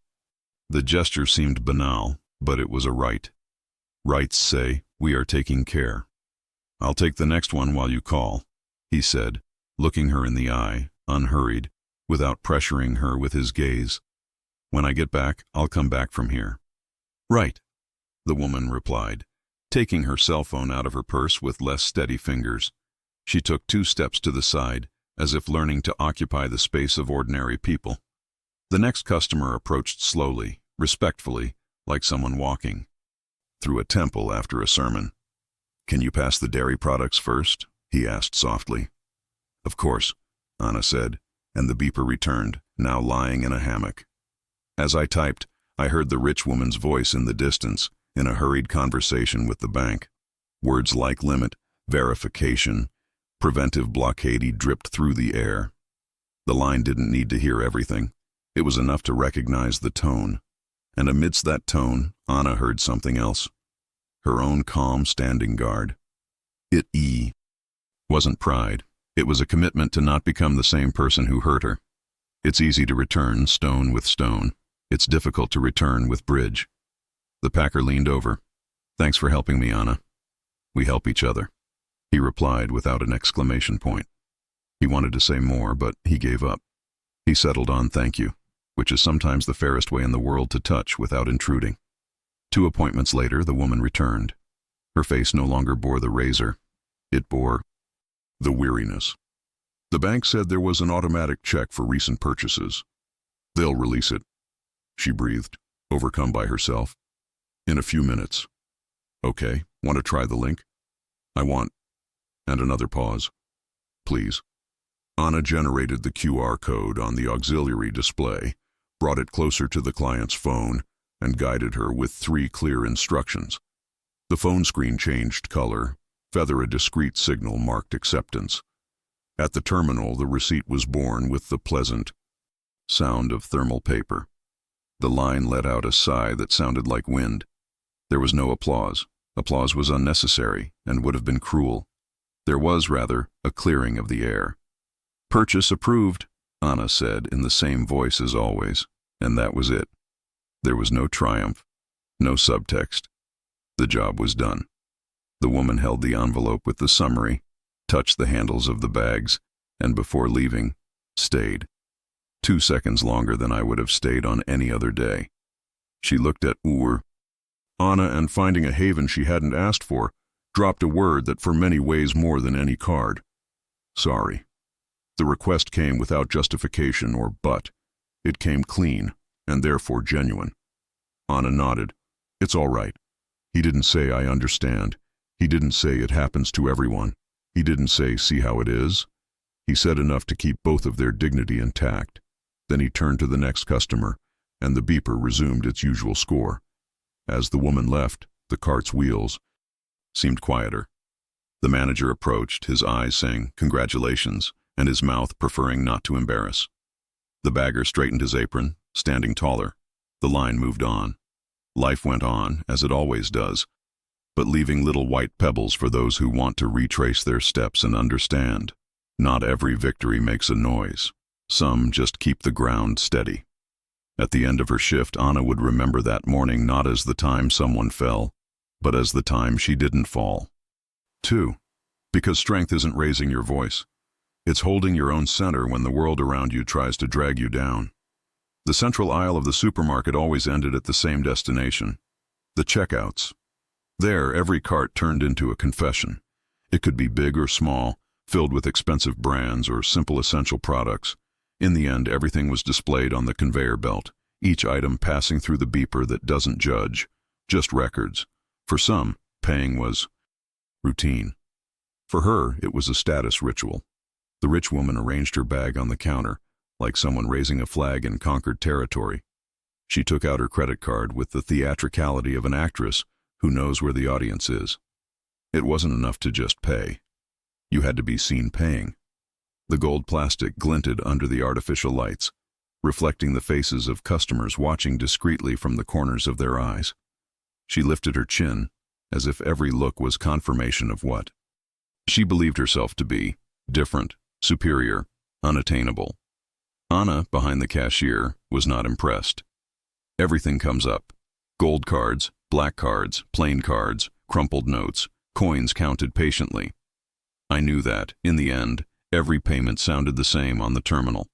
The gesture seemed banal, but it was a right. Rights say, we are taking care. I'll take the next one while you call, he said, looking her in the eye, unhurried, without pressuring her with his gaze. When I get back, I'll come back from here. Right, the woman replied, taking her cell phone out of her purse with less steady fingers. She took 2 steps to the side, as if learning to occupy the space of ordinary people. The next customer approached slowly, respectfully, like someone walking through a temple after a sermon. Can you pass the dairy products first? He asked softly. Of course, Anna said, and the beeper returned, now lying in a hammock. As I typed, I heard the rich woman's voice in the distance, in a hurried conversation with the bank. Words like limit, verification, preventive blockade dripped through the air. The line didn't need to hear everything. It was enough to recognize the tone. And amidst that tone, Anna heard something else. Her own calm standing guard. It wasn't pride. It was a commitment to not become the same person who hurt her. It's easy to return stone with stone. It's difficult to return with bridge. The packer leaned over. Thanks for helping me, Anna. We help each other. He replied without an exclamation point. He wanted to say more, but he gave up. He settled on thank you, which is sometimes the fairest way in the world to touch without intruding. 2 appointments later, the woman returned. Her face no longer bore the razor. It bore the weariness. The bank said there was an automatic check for recent purchases. They'll release it. She breathed, overcome by herself. In a few minutes. Okay, want to try the link? I want. And another pause. Please. Anna generated the QR code on the auxiliary display, brought it closer to the client's phone, and guided her with 3 clear instructions. The phone screen changed color, feather a discreet signal marked acceptance. At the terminal, the receipt was born with the pleasant sound of thermal paper. The line let out a sigh that sounded like wind. There was no applause. Applause was unnecessary and would have been cruel. There was, rather, a clearing of the air. Purchase approved, Anna said in the same voice as always, and that was it. There was no triumph, no subtext. The job was done. The woman held the envelope with the summary, touched the handles of the bags, and before leaving, stayed. 2 seconds longer than I would have stayed on any other day. She looked at Anna, and finding a haven she hadn't asked for, dropped a word that for many weighs more than any card. Sorry. The request came without justification or but. It came clean, and therefore genuine. Anna nodded. It's all right. He didn't say I understand. He didn't say it happens to everyone. He didn't say see how it is. He said enough to keep both of their dignity intact. Then he turned to the next customer, and the beeper resumed its usual score. As the woman left, the cart's wheels seemed quieter. The manager approached, his eyes saying, "Congratulations," and his mouth preferring not to embarrass. The bagger straightened his apron, standing taller. The line moved on. Life went on, as it always does, but leaving little white pebbles for those who want to retrace their steps and understand. Not every victory makes a noise. Some just keep the ground steady. At the end of her shift, Anna would remember that morning not as the time someone fell, but as the time she didn't fall. 2. Because strength isn't raising your voice. It's holding your own center when the world around you tries to drag you down. The central aisle of the supermarket always ended at the same destination, the checkouts. There, every cart turned into a confession. It could be big or small, filled with expensive brands or simple essential products. In the end, everything was displayed on the conveyor belt, each item passing through the beeper that doesn't judge, just records. For some, paying was routine. For her, it was a status ritual. The rich woman arranged her bag on the counter, like someone raising a flag in conquered territory. She took out her credit card with the theatricality of an actress who knows where the audience is. It wasn't enough to just pay. You had to be seen paying. The gold plastic glinted under the artificial lights, reflecting the faces of customers watching discreetly from the corners of their eyes. She lifted her chin, as if every look was confirmation of what she believed herself to be: different, superior, unattainable. Anna, behind the cashier, was not impressed. Everything comes up. Gold cards, black cards, plain cards, crumpled notes, coins counted patiently. I knew that, in the end, every payment sounded the same on the terminal: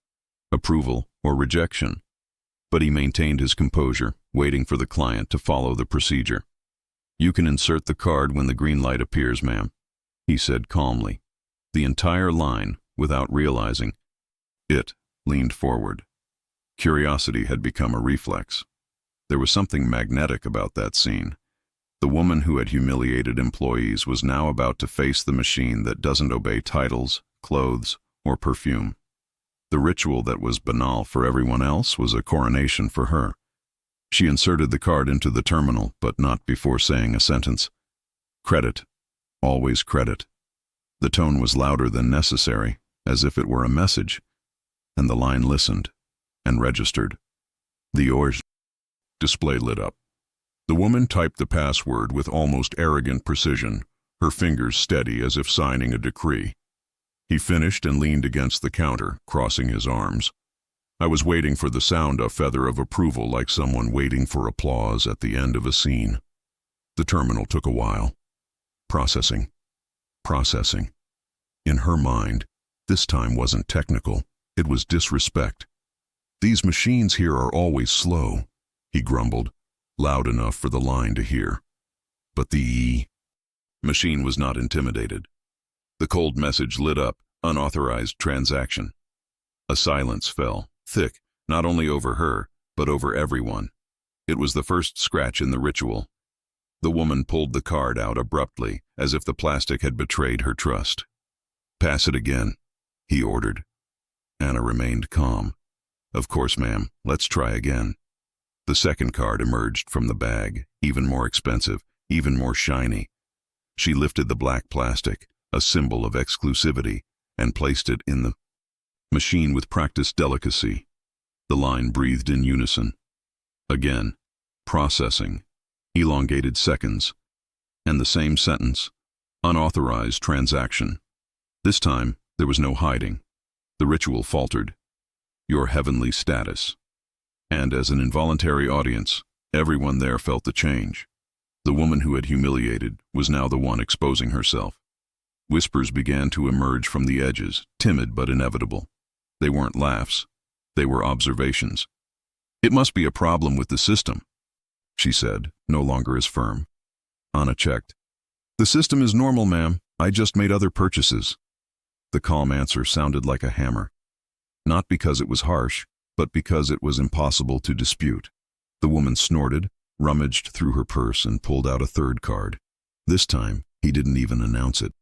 approval or rejection. But he maintained his composure, waiting for the client to follow the procedure. "You can insert the card when the green light appears, ma'am," he said calmly. The entire line, without realizing it, leaned forward. Curiosity had become a reflex. There was something magnetic about that scene. The woman who had humiliated employees was now about to face the machine that doesn't obey titles, clothes, or perfume. The ritual that was banal for everyone else was a coronation for her. She inserted the card into the terminal, but not before saying a sentence. Credit. Always credit. The tone was louder than necessary, as if it were a message, and the line listened and registered. The orange display lit up. The woman typed the password with almost arrogant precision, her fingers steady as if signing a decree. He finished and leaned against the counter, crossing his arms. I was waiting for the sound of feather of approval, like someone waiting for applause at the end of a scene. The terminal took a while. Processing. Processing. In her mind, this time wasn't technical, it was disrespect. These machines here are always slow, he grumbled, loud enough for the line to hear. But the machine was not intimidated. The cold message lit up, unauthorized transaction. A silence fell, thick, not only over her, but over everyone. It was the first scratch in the ritual. The woman pulled the card out abruptly, as if the plastic had betrayed her trust. Pass it again, he ordered. Anna remained calm. Of course, ma'am, let's try again. The second card emerged from the bag, even more expensive, even more shiny. She lifted the black plastic, a symbol of exclusivity, and placed it in the machine with practiced delicacy. The line breathed in unison. Again, processing, elongated seconds, and the same sentence, unauthorized transaction. This time, there was no hiding. The ritual faltered. Your heavenly status. And as an involuntary audience, everyone there felt the change. The woman who had humiliated was now the one exposing herself. Whispers began to emerge from the edges, timid but inevitable. They weren't laughs. They were observations. It must be a problem with the system, she said, no longer as firm. Anna checked. The system is normal, ma'am. I just made other purchases. The calm answer sounded like a hammer. Not because it was harsh, but because it was impossible to dispute. The woman snorted, rummaged through her purse, and pulled out a third card. This time, he didn't even announce it.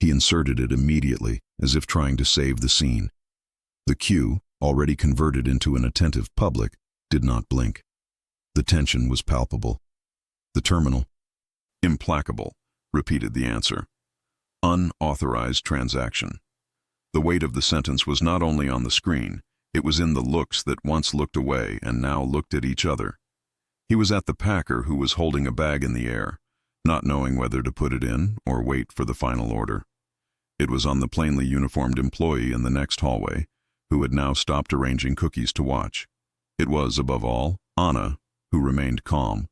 He inserted it immediately, as if trying to save the scene. The queue, already converted into an attentive public, did not blink. The tension was palpable. The terminal. Implacable, repeated the answer. Unauthorized transaction. The weight of the sentence was not only on the screen, it was in the looks that once looked away and now looked at each other. He was at the packer who was holding a bag in the air, not knowing whether to put it in or wait for the final order. It was on the plainly uniformed employee in the next hallway, who had now stopped arranging cookies to watch. It was, above all, Anna, who remained calm,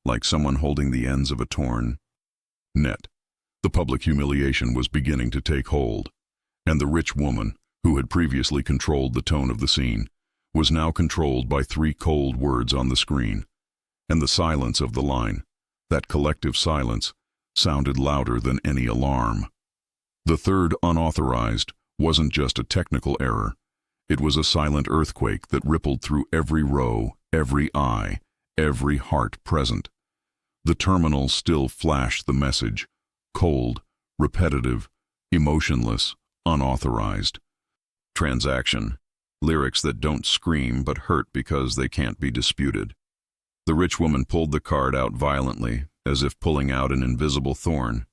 like someone holding the ends of a torn net. The public humiliation was beginning to take hold, and the rich woman, who had previously controlled the tone of the scene, was now controlled by 3 cold words on the screen. And the silence of the line, that collective silence, sounded louder than any alarm. The third unauthorized wasn't just a technical error. It was a silent earthquake that rippled through every row, every eye, every heart present. The terminal still flashed the message, cold, repetitive, emotionless, unauthorized. Transaction. Lyrics that don't scream but hurt because they can't be disputed. The rich woman pulled the card out violently, as if pulling out an invisible thorn.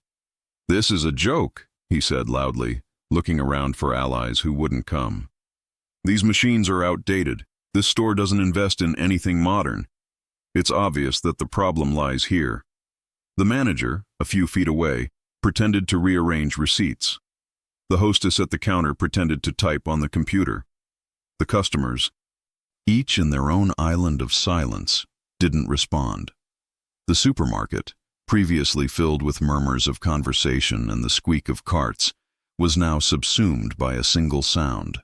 This is a joke, he said loudly, looking around for allies who wouldn't come. These machines are outdated. This store doesn't invest in anything modern. It's obvious that the problem lies here. The manager, a few feet away, pretended to rearrange receipts. The hostess at the counter pretended to type on the computer. The customers, each in their own island of silence, didn't respond. The supermarket, previously filled with murmurs of conversation and the squeak of carts, was now subsumed by a single sound,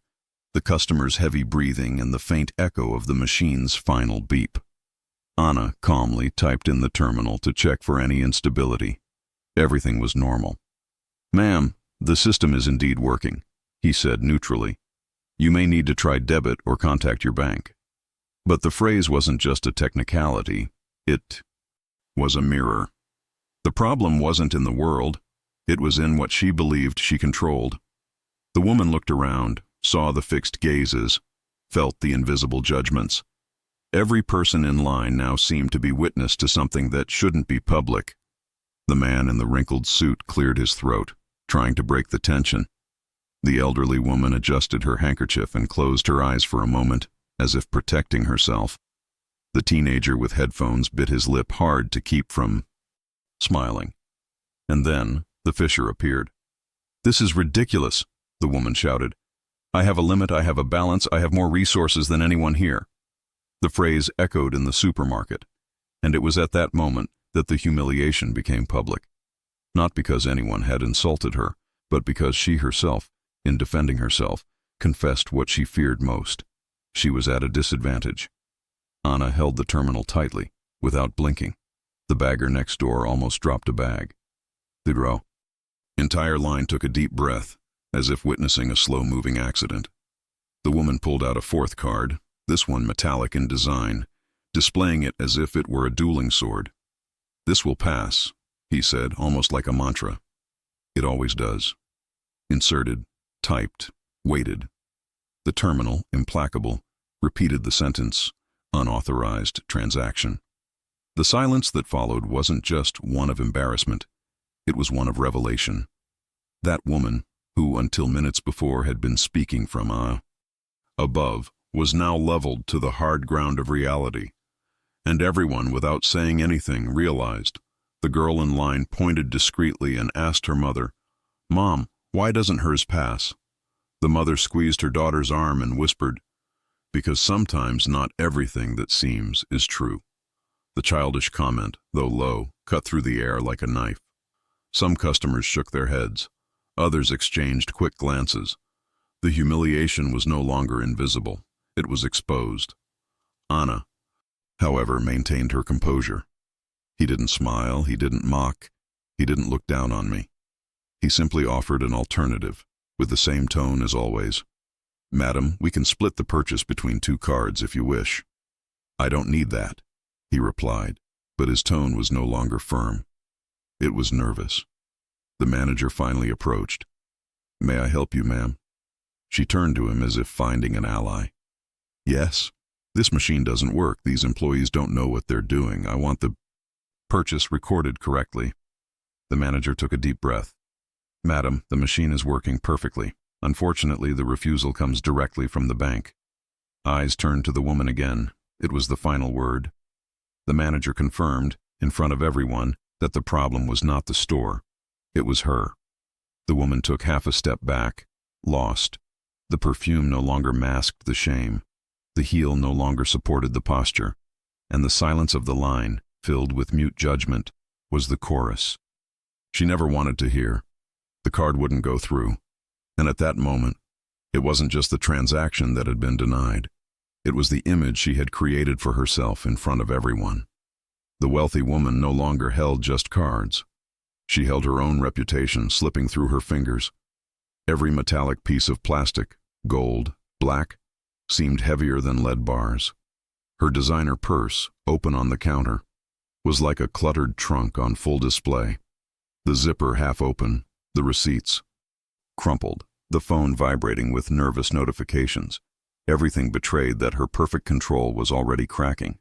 the customer's heavy breathing and the faint echo of the machine's final beep. Anna calmly typed in the terminal to check for any instability. Everything was normal. Ma'am, the system is indeed working, he said neutrally. You may need to try debit or contact your bank. But the phrase wasn't just a technicality, it was a mirror. The problem wasn't in the world, it was in what she believed she controlled. The woman looked around, saw the fixed gazes, felt the invisible judgments. Every person in line now seemed to be witness to something that shouldn't be public. The man in the wrinkled suit cleared his throat, trying to break the tension. The elderly woman adjusted her handkerchief and closed her eyes for a moment, as if protecting herself. The teenager with headphones bit his lip hard to keep from smiling. And then the fisher appeared. "This is ridiculous," the woman shouted. "I have a limit, I have a balance, I have more resources than anyone here." The phrase echoed in the supermarket, and it was at that moment that the humiliation became public. Not because anyone had insulted her, but because she herself, in defending herself, confessed what she feared most. She was at a disadvantage. Anna held the terminal tightly, without blinking. The bagger next door almost dropped a bag. The entire line took a deep breath, as if witnessing a slow-moving accident. The woman pulled out a fourth card, this one metallic in design, displaying it as if it were a dueling sword. "This will pass," he said, almost like a mantra. "It always does." Inserted, typed, waited. The terminal, implacable, repeated the sentence, "Unauthorized transaction." The silence that followed wasn't just one of embarrassment. It was one of revelation. That woman, who until minutes before had been speaking from above, was now leveled to the hard ground of reality. And everyone, without saying anything, realized. The girl in line pointed discreetly and asked her mother, "Mom, why doesn't hers pass?" The mother squeezed her daughter's arm and whispered, "Because sometimes not everything that seems is true." The childish comment, though low, cut through the air like a knife. Some customers shook their heads. Others exchanged quick glances. The humiliation was no longer invisible. It was exposed. Anna, however, maintained her composure. He didn't smile, he didn't mock, he didn't look down on me. He simply offered an alternative, with the same tone as always. "Madam, we can split the purchase between 2 cards if you wish." "I don't need that," he replied, but his tone was no longer firm. It was nervous. The manager finally approached. "May I help you, ma'am?" She turned to him as if finding an ally. "Yes. This machine doesn't work. These employees don't know what they're doing. I want the purchase recorded correctly." The manager took a deep breath. "Madam, the machine is working perfectly. Unfortunately, the refusal comes directly from the bank." Eyes turned to the woman again. It was the final word. The manager confirmed, in front of everyone, that the problem was not the store. It was her. The woman took half a step back, lost. The perfume no longer masked the shame. The heel no longer supported the posture. And the silence of the line, filled with mute judgment, was the chorus. She never wanted to hear. The card wouldn't go through. And at that moment, it wasn't just the transaction that had been denied. It was the image she had created for herself in front of everyone. The wealthy woman no longer held just cards. She held her own reputation slipping through her fingers. Every metallic piece of plastic, gold, black, seemed heavier than lead bars. Her designer purse, open on the counter, was like a cluttered trunk on full display. The zipper half open, the receipts crumpled, the phone vibrating with nervous notifications. Everything betrayed that her perfect control was already cracking.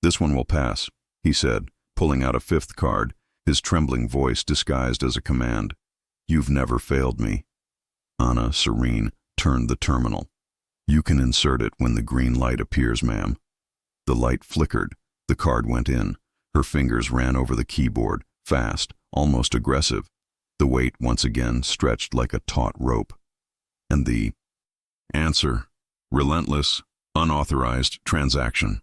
"This one will pass," he said, pulling out a 5th card, his trembling voice disguised as a command. "You've never failed me." Anna, serene, turned the terminal. "You can insert it when the green light appears, ma'am." The light flickered. The card went in. Her fingers ran over the keyboard, fast, almost aggressive. The weight once again stretched like a taut rope. And the answer, relentless, unauthorized transaction.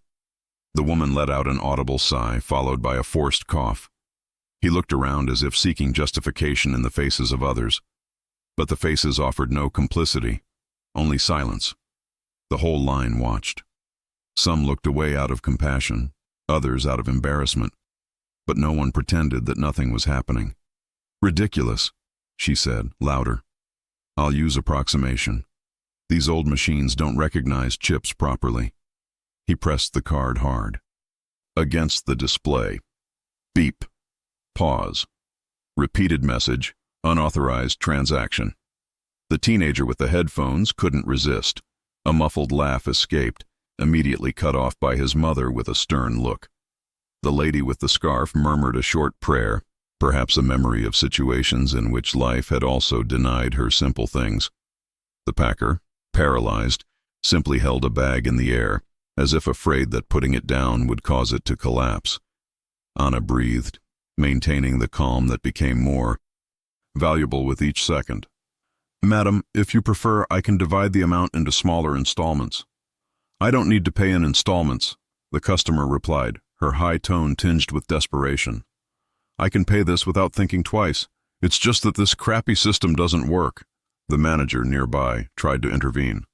The woman let out an audible sigh, followed by a forced cough. He looked around as if seeking justification in the faces of others. But the faces offered no complicity, only silence. The whole line watched. Some looked away out of compassion, others out of embarrassment. But no one pretended that nothing was happening. "Ridiculous," she said, louder. "I'll use approximation. These old machines don't recognize chips properly." He pressed the card hard. Against the display. Beep. Pause. Repeated message, unauthorized transaction. The teenager with the headphones couldn't resist. A muffled laugh escaped, immediately cut off by his mother with a stern look. The lady with the scarf murmured a short prayer, perhaps a memory of situations in which life had also denied her simple things. The packer, paralyzed, simply held a bag in the air, as if afraid that putting it down would cause it to collapse. Anna breathed, maintaining the calm that became more valuable with each second. "Madam, if you prefer, I can divide the amount into smaller installments." "I don't need to pay in installments," the customer replied, her high tone tinged with desperation. "I can pay this without thinking twice. It's just that this crappy system doesn't work." The manager nearby tried to intervene.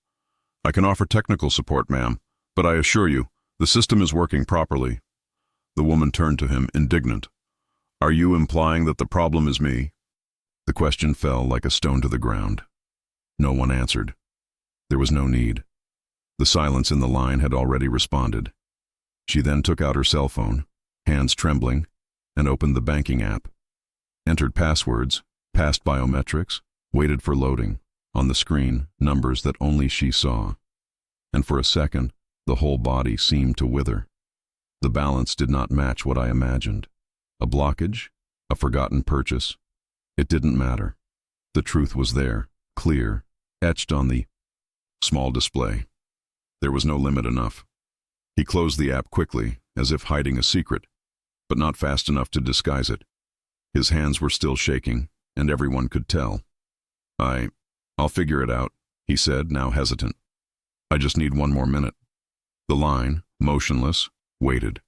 "I can offer technical support, ma'am, but I assure you, the system is working properly." The woman turned to him, indignant. "Are you implying that the problem is me?" The question fell like a stone to the ground. No one answered. There was no need. The silence in the line had already responded. She then took out her cell phone, hands trembling, and opened the banking app. Entered passwords, passed biometrics, waited for loading. On the screen, numbers that only she saw. And for a second, the whole body seemed to wither. The balance did not match what I imagined. A blockage? A forgotten purchase? It didn't matter. The truth was there, clear, etched on the small display. There was no limit enough. He closed the app quickly, as if hiding a secret, but not fast enough to disguise it. His hands were still shaking, and everyone could tell. I'll figure it out," he said, now hesitant. "I just need one more minute." The line, motionless, waited.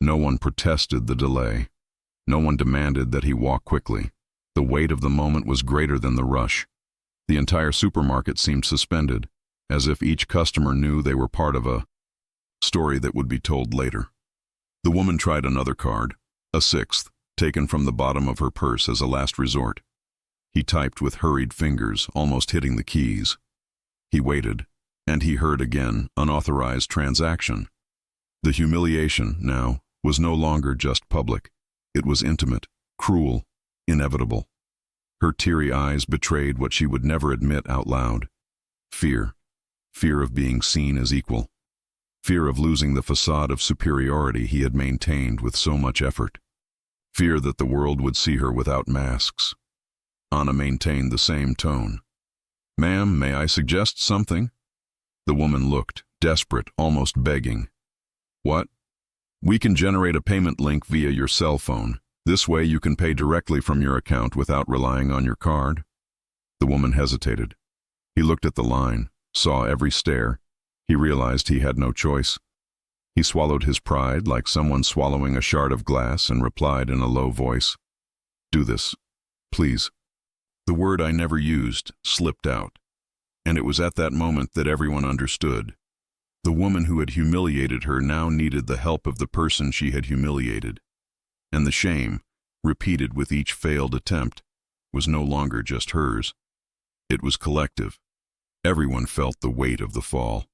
No one protested the delay. No one demanded that he walk quickly. The weight of the moment was greater than the rush. The entire supermarket seemed suspended, as if each customer knew they were part of a story that would be told later. The woman tried another card, a sixth, taken from the bottom of her purse as a last resort. He typed with hurried fingers, almost hitting the keys. He waited, and he heard again, unauthorized transaction. The humiliation, now, was no longer just public. It was intimate, cruel, inevitable. Her teary eyes betrayed what she would never admit out loud. Fear. Fear of being seen as equal. Fear of losing the facade of superiority he had maintained with so much effort. Fear that the world would see her without masks. Anna maintained the same tone. "Ma'am, may I suggest something?" The woman looked, desperate, almost begging. "What?" "We can generate a payment link via your cell phone. This way you can pay directly from your account without relying on your card." The woman hesitated. He looked at the line, saw every stare. He realized he had no choice. He swallowed his pride like someone swallowing a shard of glass and replied in a low voice, "Do this, please." The word I never used slipped out, and it was at that moment that everyone understood. The woman who had humiliated her now needed the help of the person she had humiliated. And the shame, repeated with each failed attempt, was no longer just hers. It was collective. Everyone felt the weight of the fall,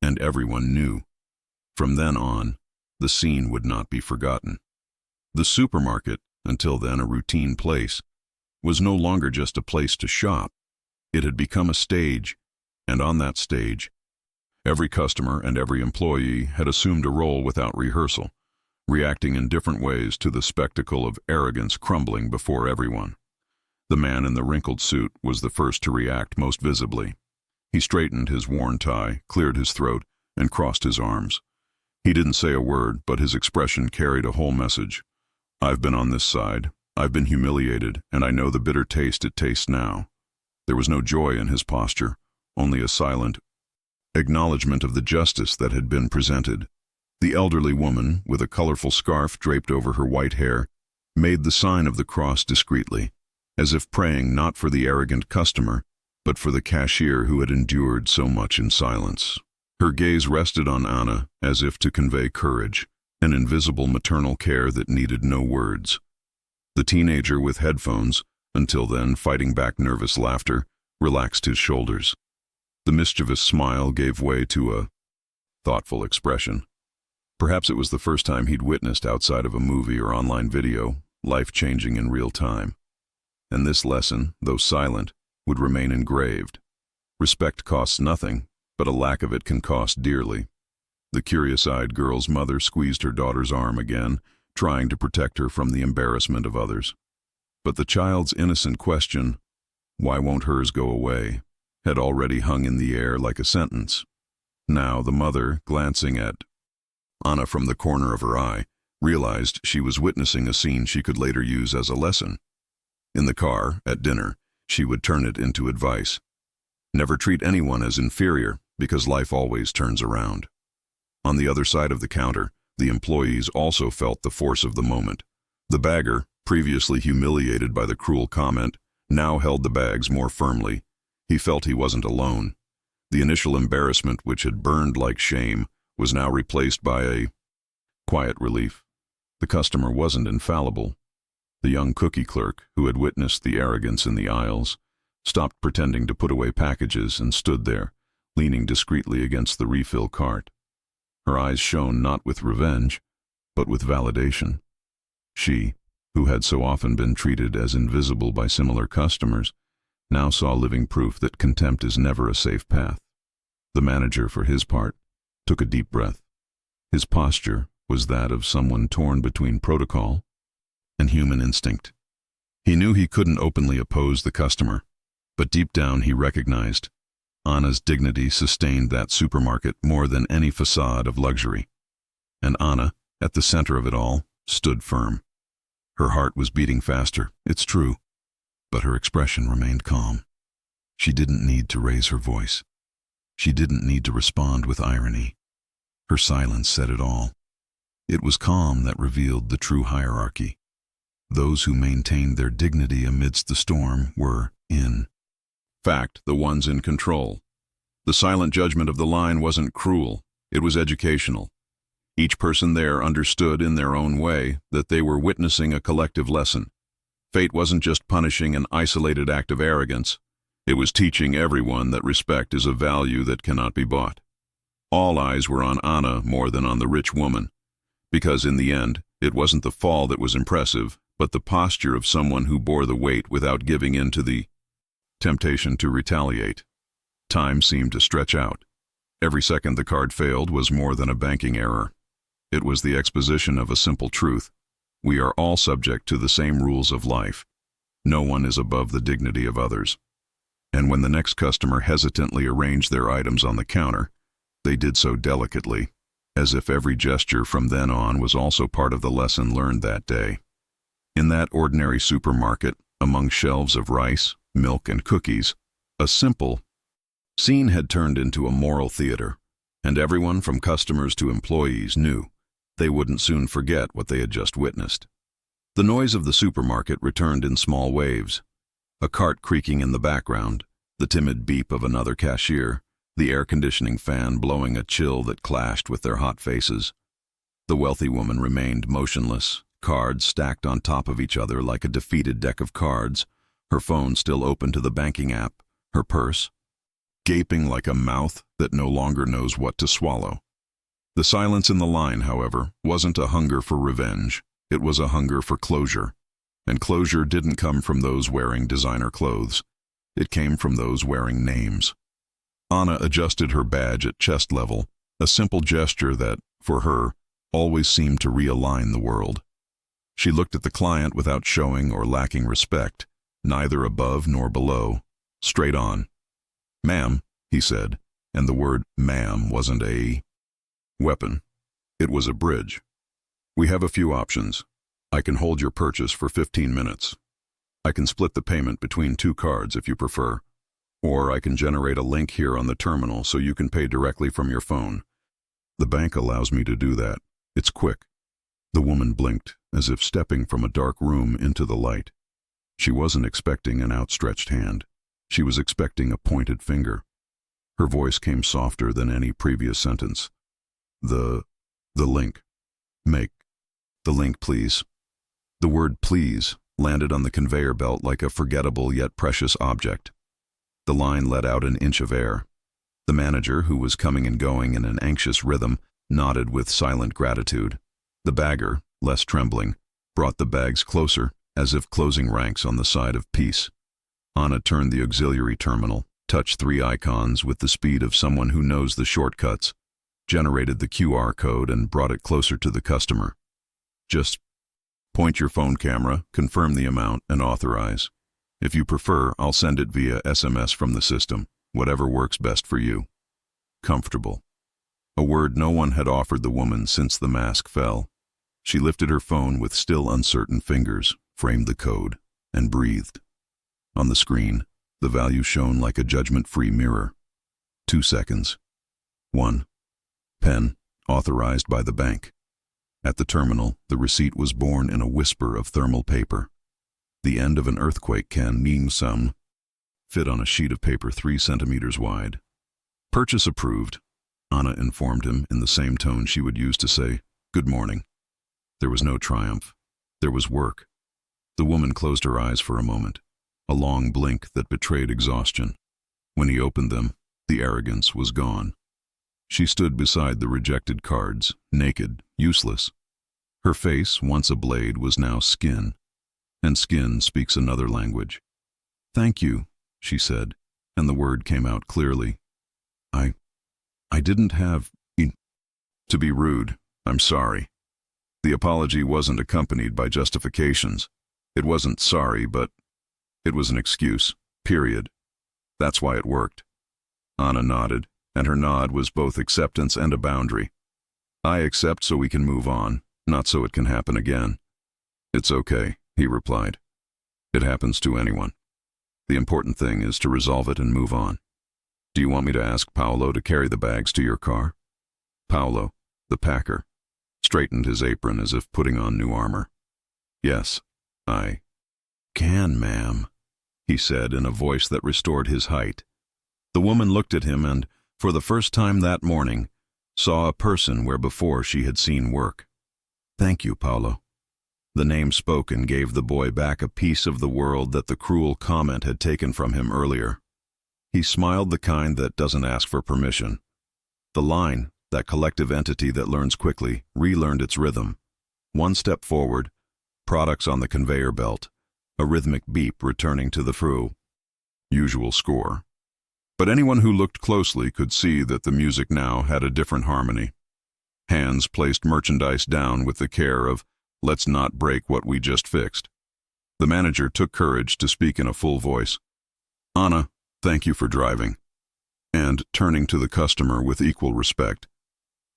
and everyone knew. From then on, the scene would not be forgotten. The supermarket, until then a routine place, was no longer just a place to shop. It had become a stage, and on that stage, every customer and every employee had assumed a role without rehearsal, reacting in different ways to the spectacle of arrogance crumbling before everyone. The man in the wrinkled suit was the first to react most visibly. He straightened his worn tie, cleared his throat, and crossed his arms. He didn't say a word, but his expression carried a whole message. "I've been on this side. I've been humiliated, and I know the bitter taste it tastes now." There was no joy in his posture, only a silent acknowledgement of the justice that had been presented. The elderly woman, with a colorful scarf draped over her white hair, made the sign of the cross discreetly, as if praying not for the arrogant customer, but for the cashier who had endured so much in silence. Her gaze rested on Anna as if to convey courage, an invisible maternal care that needed no words. The teenager with headphones, until then fighting back nervous laughter, relaxed his shoulders. The mischievous smile gave way to a thoughtful expression. Perhaps it was the first time he'd witnessed outside of a movie or online video, life changing in real time. And this lesson, though silent, would remain engraved. Respect costs nothing, but a lack of it can cost dearly. The curious-eyed girl's mother squeezed her daughter's arm again, trying to protect her from the embarrassment of others. But the child's innocent question, "Why won't hers go away?" had already hung in the air like a sentence. Now the mother, glancing at Anna from the corner of her eye, realized she was witnessing a scene she could later use as a lesson. In the car, at dinner, she would turn it into advice. Never treat anyone as inferior, because life always turns around. On the other side of the counter, the employees also felt the force of the moment. The bagger, previously humiliated by the cruel comment, now held the bags more firmly. He felt he wasn't alone. The initial embarrassment, which had burned like shame, was now replaced by a quiet relief. The customer wasn't infallible. The young cookie clerk, who had witnessed the arrogance in the aisles, stopped pretending to put away packages and stood there, leaning discreetly against the refill cart. Her eyes shone not with revenge, but with validation. She, who had so often been treated as invisible by similar customers, now saw living proof that contempt is never a safe path. The manager, for his part, took a deep breath. His posture was that of someone torn between protocol and human instinct. He knew he couldn't openly oppose the customer, but deep down he recognized Anna's dignity sustained that supermarket more than any facade of luxury. And Anna, at the center of it all, stood firm. Her heart was beating faster, it's true, but her expression remained calm. She didn't need to raise her voice. She didn't need to respond with irony. Her silence said it all. It was calm that revealed the true hierarchy. Those who maintained their dignity amidst the storm were, in fact, the ones in control. The silent judgment of the line wasn't cruel, it was educational. Each person there understood in their own way that they were witnessing a collective lesson. Fate wasn't just punishing an isolated act of arrogance, it was teaching everyone that respect is a value that cannot be bought. All eyes were on Anna more than on the rich woman, because in the end, it wasn't the fall that was impressive, but the posture of someone who bore the weight without giving in to the temptation to retaliate. Time seemed to stretch out. Every second the card failed was more than a banking error. It was the exposition of a simple truth. We are all subject to the same rules of life. No one is above the dignity of others. And when the next customer hesitantly arranged their items on the counter, they did so delicately, as if every gesture from then on was also part of the lesson learned that day. In that ordinary supermarket, among shelves of rice, milk, and cookies, a simple scene had turned into a moral theater, and everyone from customers to employees knew they wouldn't soon forget what they had just witnessed. The noise of the supermarket returned in small waves. A cart creaking in the background, the timid beep of another cashier, the air conditioning fan blowing a chill that clashed with their hot faces. The wealthy woman remained motionless, cards stacked on top of each other like a defeated deck of cards, her phone still open to the banking app, her purse gaping like a mouth that no longer knows what to swallow. The silence in the line, however, wasn't a hunger for revenge, it was a hunger for closure. And closure didn't come from those wearing designer clothes. It came from those wearing names. Anna adjusted her badge at chest level, a simple gesture that, for her, always seemed to realign the world. She looked at the client without showing or lacking respect, neither above nor below, straight on. "Ma'am," he said, and the word ma'am wasn't a weapon. It was a bridge. "We have a few options. I can hold your purchase for 15 minutes. I can split the payment between 2 cards if you prefer, or I can generate a link here on the terminal so you can pay directly from your phone. The bank allows me to do that. It's quick." The woman blinked, as if stepping from a dark room into the light. She wasn't expecting an outstretched hand. She was expecting a pointed finger. Her voice came softer than any previous sentence. The link. Make the link, please." The word please landed on the conveyor belt like a forgettable yet precious object. The line let out an inch of air. The manager, who was coming and going in an anxious rhythm, nodded with silent gratitude. The bagger, less trembling, brought the bags closer, as if closing ranks on the side of peace. Anna turned the auxiliary terminal, touched 3 icons with the speed of someone who knows the shortcuts, generated the QR code and brought it closer to the customer. Just point your phone camera, confirm the amount, and authorize. If you prefer, I'll send it via SMS from the system, whatever works best for you. Comfortable. A word no one had offered the woman since the mask fell. She lifted her phone with still uncertain fingers, framed the code, and breathed. On the screen, the value shone like a judgment-free mirror. 2 seconds. 1. Pen, authorized by the bank. At the terminal, the receipt was born in a whisper of thermal paper. The end of an earthquake can mean some fit on a sheet of paper 3 centimeters wide. Purchase approved, Anna informed him in the same tone she would use to say, "Good morning." There was no triumph. There was work. The woman closed her eyes for a moment, a long blink that betrayed exhaustion. When he opened them, the arrogance was gone. She stood beside the rejected cards, naked, useless. Her face, once a blade, was now skin, and skin speaks another language. "Thank you," she said, and the word came out clearly. I didn't have to be rude. I'm sorry." The apology wasn't accompanied by justifications. It wasn't sorry, but it was an excuse, period. That's why it worked. Anna nodded, and her nod was both acceptance and a boundary. "I accept so we can move on, not so it can happen again." "It's okay," he replied. "It happens to anyone. The important thing is to resolve it and move on. Do you want me to ask Paolo to carry the bags to your car?" Paolo, the packer, straightened his apron as if putting on new armor. "Yes, I can, ma'am," he said in a voice that restored his height. The woman looked at him and, for the first time that morning, saw a person where before she had seen work. "Thank you, Paolo." The name spoken gave the boy back a piece of the world that the cruel comment had taken from him earlier. He smiled, the kind that doesn't ask for permission. The line, that collective entity that learns quickly, relearned its rhythm. 1 step forward, products on the conveyor belt, a rhythmic beep returning to the fru. Usual score. But anyone who looked closely could see that the music now had a different harmony. Hands placed merchandise down with the care of, "Let's not break what we just fixed." The manager took courage to speak in a full voice. "Anna, thank you for driving." And, turning to the customer with equal respect,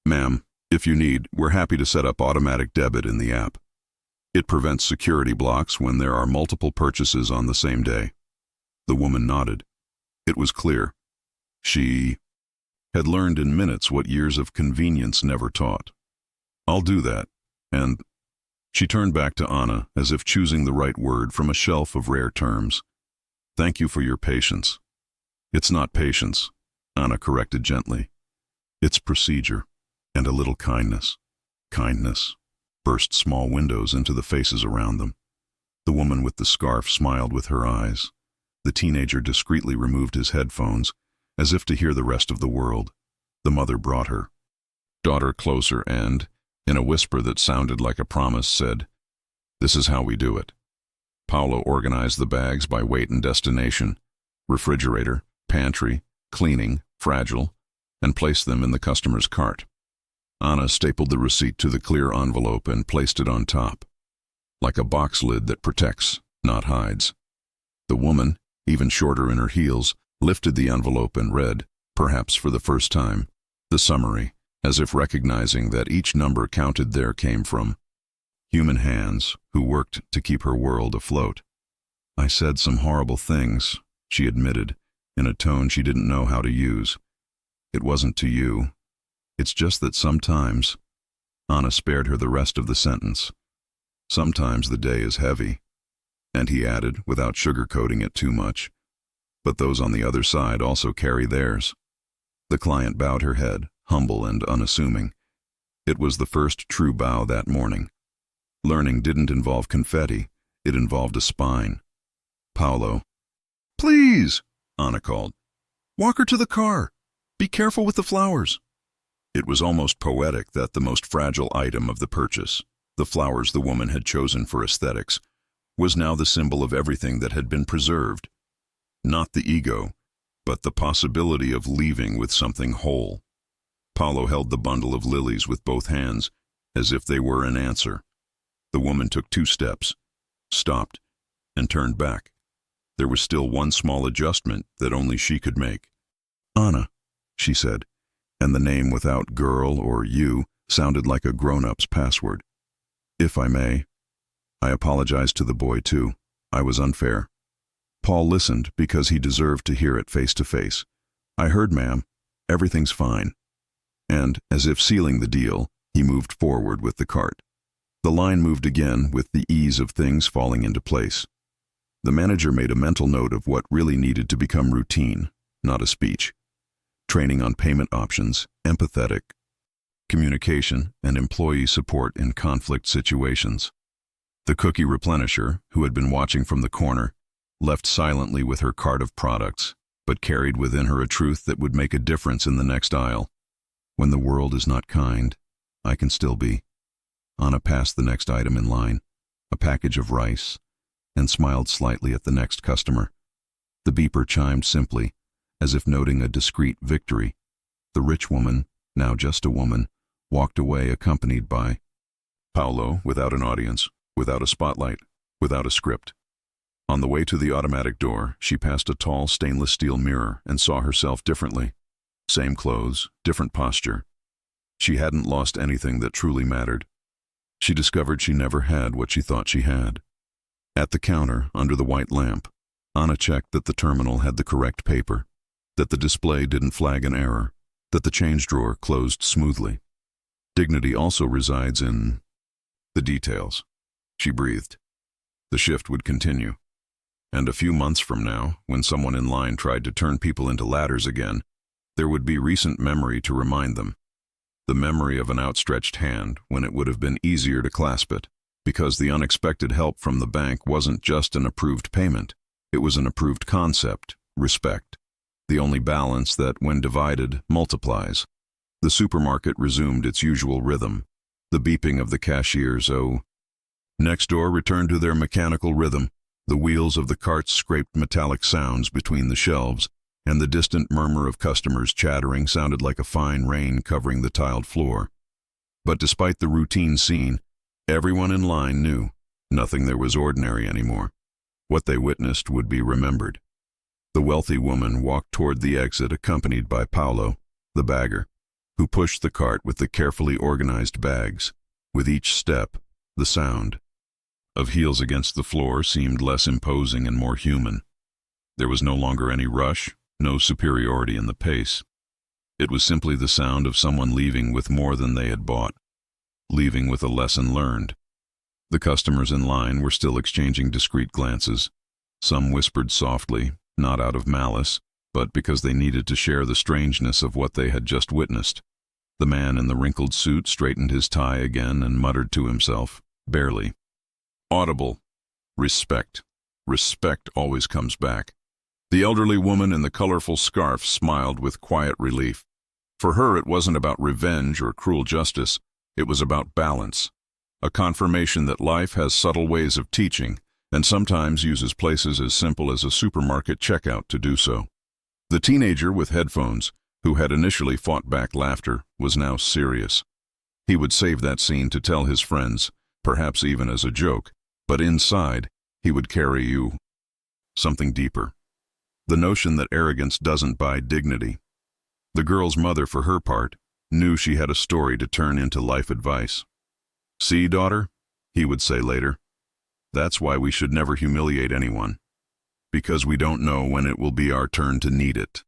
"Ma'am, if you need, we're happy to set up automatic debit in the app. It prevents security blocks when there are multiple purchases on the same day." The woman nodded. It was clear. She had learned in minutes what years of convenience never taught. "I'll do that." And she turned back to Anna as if choosing the right word from a shelf of rare terms. "Thank you for your patience." "It's not patience," Anna corrected gently. "It's procedure, and a little kindness." Kindness burst small windows into the faces around them. The woman with the scarf smiled with her eyes. The teenager discreetly removed his headphones, as if to hear the rest of the world. The mother brought her daughter closer and, in a whisper that sounded like a promise, said, "This is how we do it." Paolo organized the bags by weight and destination, refrigerator, pantry, cleaning, fragile, and placed them in the customer's cart. Anna stapled the receipt to the clear envelope and placed it on top, like a box lid that protects, not hides. The woman, even shorter in her heels, lifted the envelope and read, perhaps for the first time, the summary, as if recognizing that each number counted there came from human hands who worked to keep her world afloat. "I said some horrible things," she admitted, in a tone she didn't know how to use. "It wasn't to you. It's just that sometimes—" Anna spared her the rest of the sentence. "Sometimes the day is heavy." And he added, without sugarcoating it too much, "But those on the other side also carry theirs." The client bowed her head, humble and unassuming. It was the first true bow that morning. Learning didn't involve confetti, it involved a spine. "Paolo." "Please," Anna called. "Walk her to the car. Be careful with the flowers." It was almost poetic that the most fragile item of the purchase, the flowers the woman had chosen for aesthetics, was now the symbol of everything that had been preserved. Not the ego, but the possibility of leaving with something whole. Paolo held the bundle of lilies with both hands, as if they were an answer. The woman took 2 steps, stopped, and turned back. There was still one small adjustment that only she could make. "Anna," she said, and the name without girl or you sounded like a grown-up's password. "If I may, I apologize to the boy too. I was unfair." Paul listened because he deserved to hear it face to face. "I heard, ma'am. Everything's fine." And, as if sealing the deal, he moved forward with the cart. The line moved again with the ease of things falling into place. The manager made a mental note of what really needed to become routine, not a speech. Training on payment options, empathetic communication, and employee support in conflict situations. The cookie replenisher, who had been watching from the corner, left silently with her cart of products, but carried within her a truth that would make a difference in the next aisle. When the world is not kind, I can still be. Anna passed the next item in line, a package of rice, and smiled slightly at the next customer. The beeper chimed simply, as if noting a discreet victory. The rich woman, now just a woman, walked away accompanied by Paolo, without an audience, without a spotlight, without a script. On the way to the automatic door, she passed a tall stainless steel mirror and saw herself differently. Same clothes, different posture. She hadn't lost anything that truly mattered. She discovered she never had what she thought she had. At the counter, under the white lamp, Anna checked that the terminal had the correct paper, that the display didn't flag an error, that the change drawer closed smoothly. Dignity also resides in the details. She breathed. The shift would continue. And a few months from now, when someone in line tried to turn people into ladders again, there would be recent memory to remind them. The memory of an outstretched hand when it would have been easier to clasp it, because the unexpected help from the bank wasn't just an approved payment. It was an approved concept, respect. The only balance that, when divided, multiplies. The supermarket resumed its usual rhythm. The beeping of the cashier's next door returned to their mechanical rhythm. The wheels of the carts scraped metallic sounds between the shelves, and the distant murmur of customers chattering sounded like a fine rain covering the tiled floor. But despite the routine scene, everyone in line knew nothing there was ordinary anymore. What they witnessed would be remembered. The wealthy woman walked toward the exit accompanied by Paolo, the bagger, who pushed the cart with the carefully organized bags. With each step, the sound of heels against the floor seemed less imposing and more human. There was no longer any rush, no superiority in the pace. It was simply the sound of someone leaving with more than they had bought, leaving with a lesson learned. The customers in line were still exchanging discreet glances. Some whispered softly, not out of malice, but because they needed to share the strangeness of what they had just witnessed. The man in the wrinkled suit straightened his tie again and muttered to himself, barely audible, "Respect. Respect always comes back." The elderly woman in the colorful scarf smiled with quiet relief. For her, it wasn't about revenge or cruel justice. It was about balance. A confirmation that life has subtle ways of teaching, and sometimes uses places as simple as a supermarket checkout to do so. The teenager with headphones, who had initially fought back laughter, was now serious. He would save that scene to tell his friends, perhaps even as a joke, but inside, he would carry you something deeper. The notion that arrogance doesn't buy dignity. The girl's mother, for her part, knew she had a story to turn into life advice. "See, daughter," he would say later, "that's why we should never humiliate anyone. Because we don't know when it will be our turn to need it."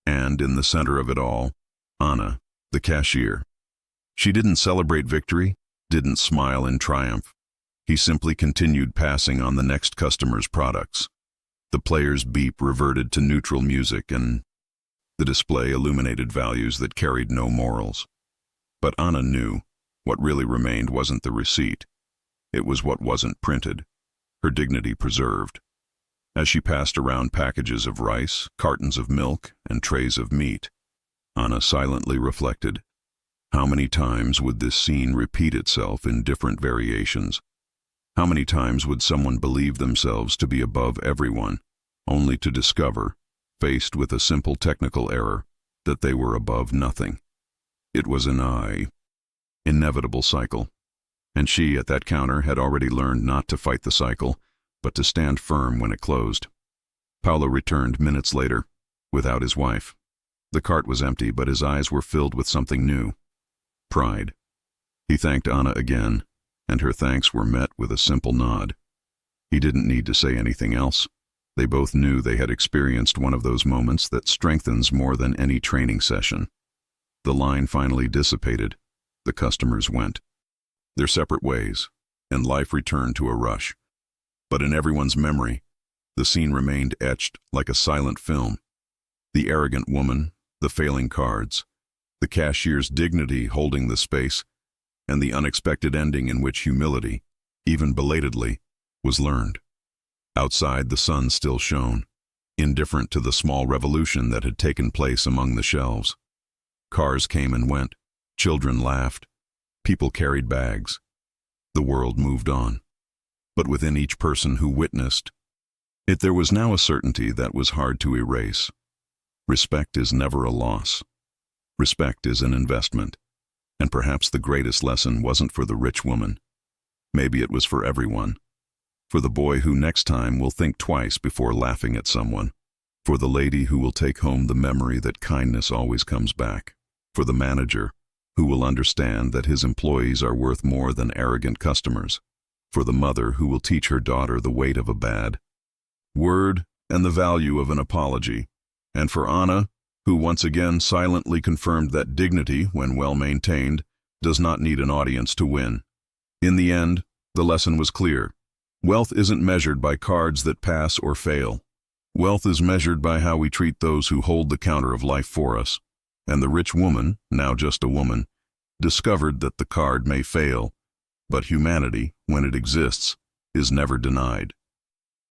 And in the center of it all, Anna, the cashier. She didn't celebrate victory, didn't smile in triumph. He simply continued passing on the next customer's products. The player's beep reverted to neutral music, and the display illuminated values that carried no morals. But Anna knew what really remained wasn't the receipt. It was what wasn't printed, her dignity preserved. As she passed around packages of rice, cartons of milk, and trays of meat, Anna silently reflected, how many times would this scene repeat itself in different variations? How many times would someone believe themselves to be above everyone, only to discover, faced with a simple technical error, that they were above nothing. It was an inevitable cycle, and she at that counter had already learned not to fight the cycle, but to stand firm when it closed. Paolo returned minutes later, without his wife. The cart was empty, but his eyes were filled with something new: pride. He thanked Anna again, and her thanks were met with a simple nod. He didn't need to say anything else. They both knew they had experienced one of those moments that strengthens more than any training session. The line finally dissipated. The customers went their separate ways, and life returned to a rush. But in everyone's memory, the scene remained etched like a silent film. The arrogant woman, the failing cards, the cashier's dignity holding the space, and the unexpected ending in which humility, even belatedly, was learned. Outside, the sun still shone, indifferent to the small revolution that had taken place among the shelves. Cars came and went, children laughed, people carried bags. The world moved on. But within each person who witnessed it, there was now a certainty that was hard to erase. Respect is never a loss. Respect is an investment. And perhaps the greatest lesson wasn't for the rich woman. Maybe it was for everyone. For the boy who next time will think twice before laughing at someone. For the lady who will take home the memory that kindness always comes back. For the manager who will understand that his employees are worth more than arrogant customers. For the mother who will teach her daughter the weight of a bad word and the value of an apology. And for Anna, who once again silently confirmed that dignity, when well maintained, does not need an audience to win. In the end, the lesson was clear. Wealth isn't measured by cards that pass or fail. Wealth is measured by how we treat those who hold the counter of life for us. And the rich woman, now just a woman, discovered that the card may fail, but humanity, when it exists, is never denied.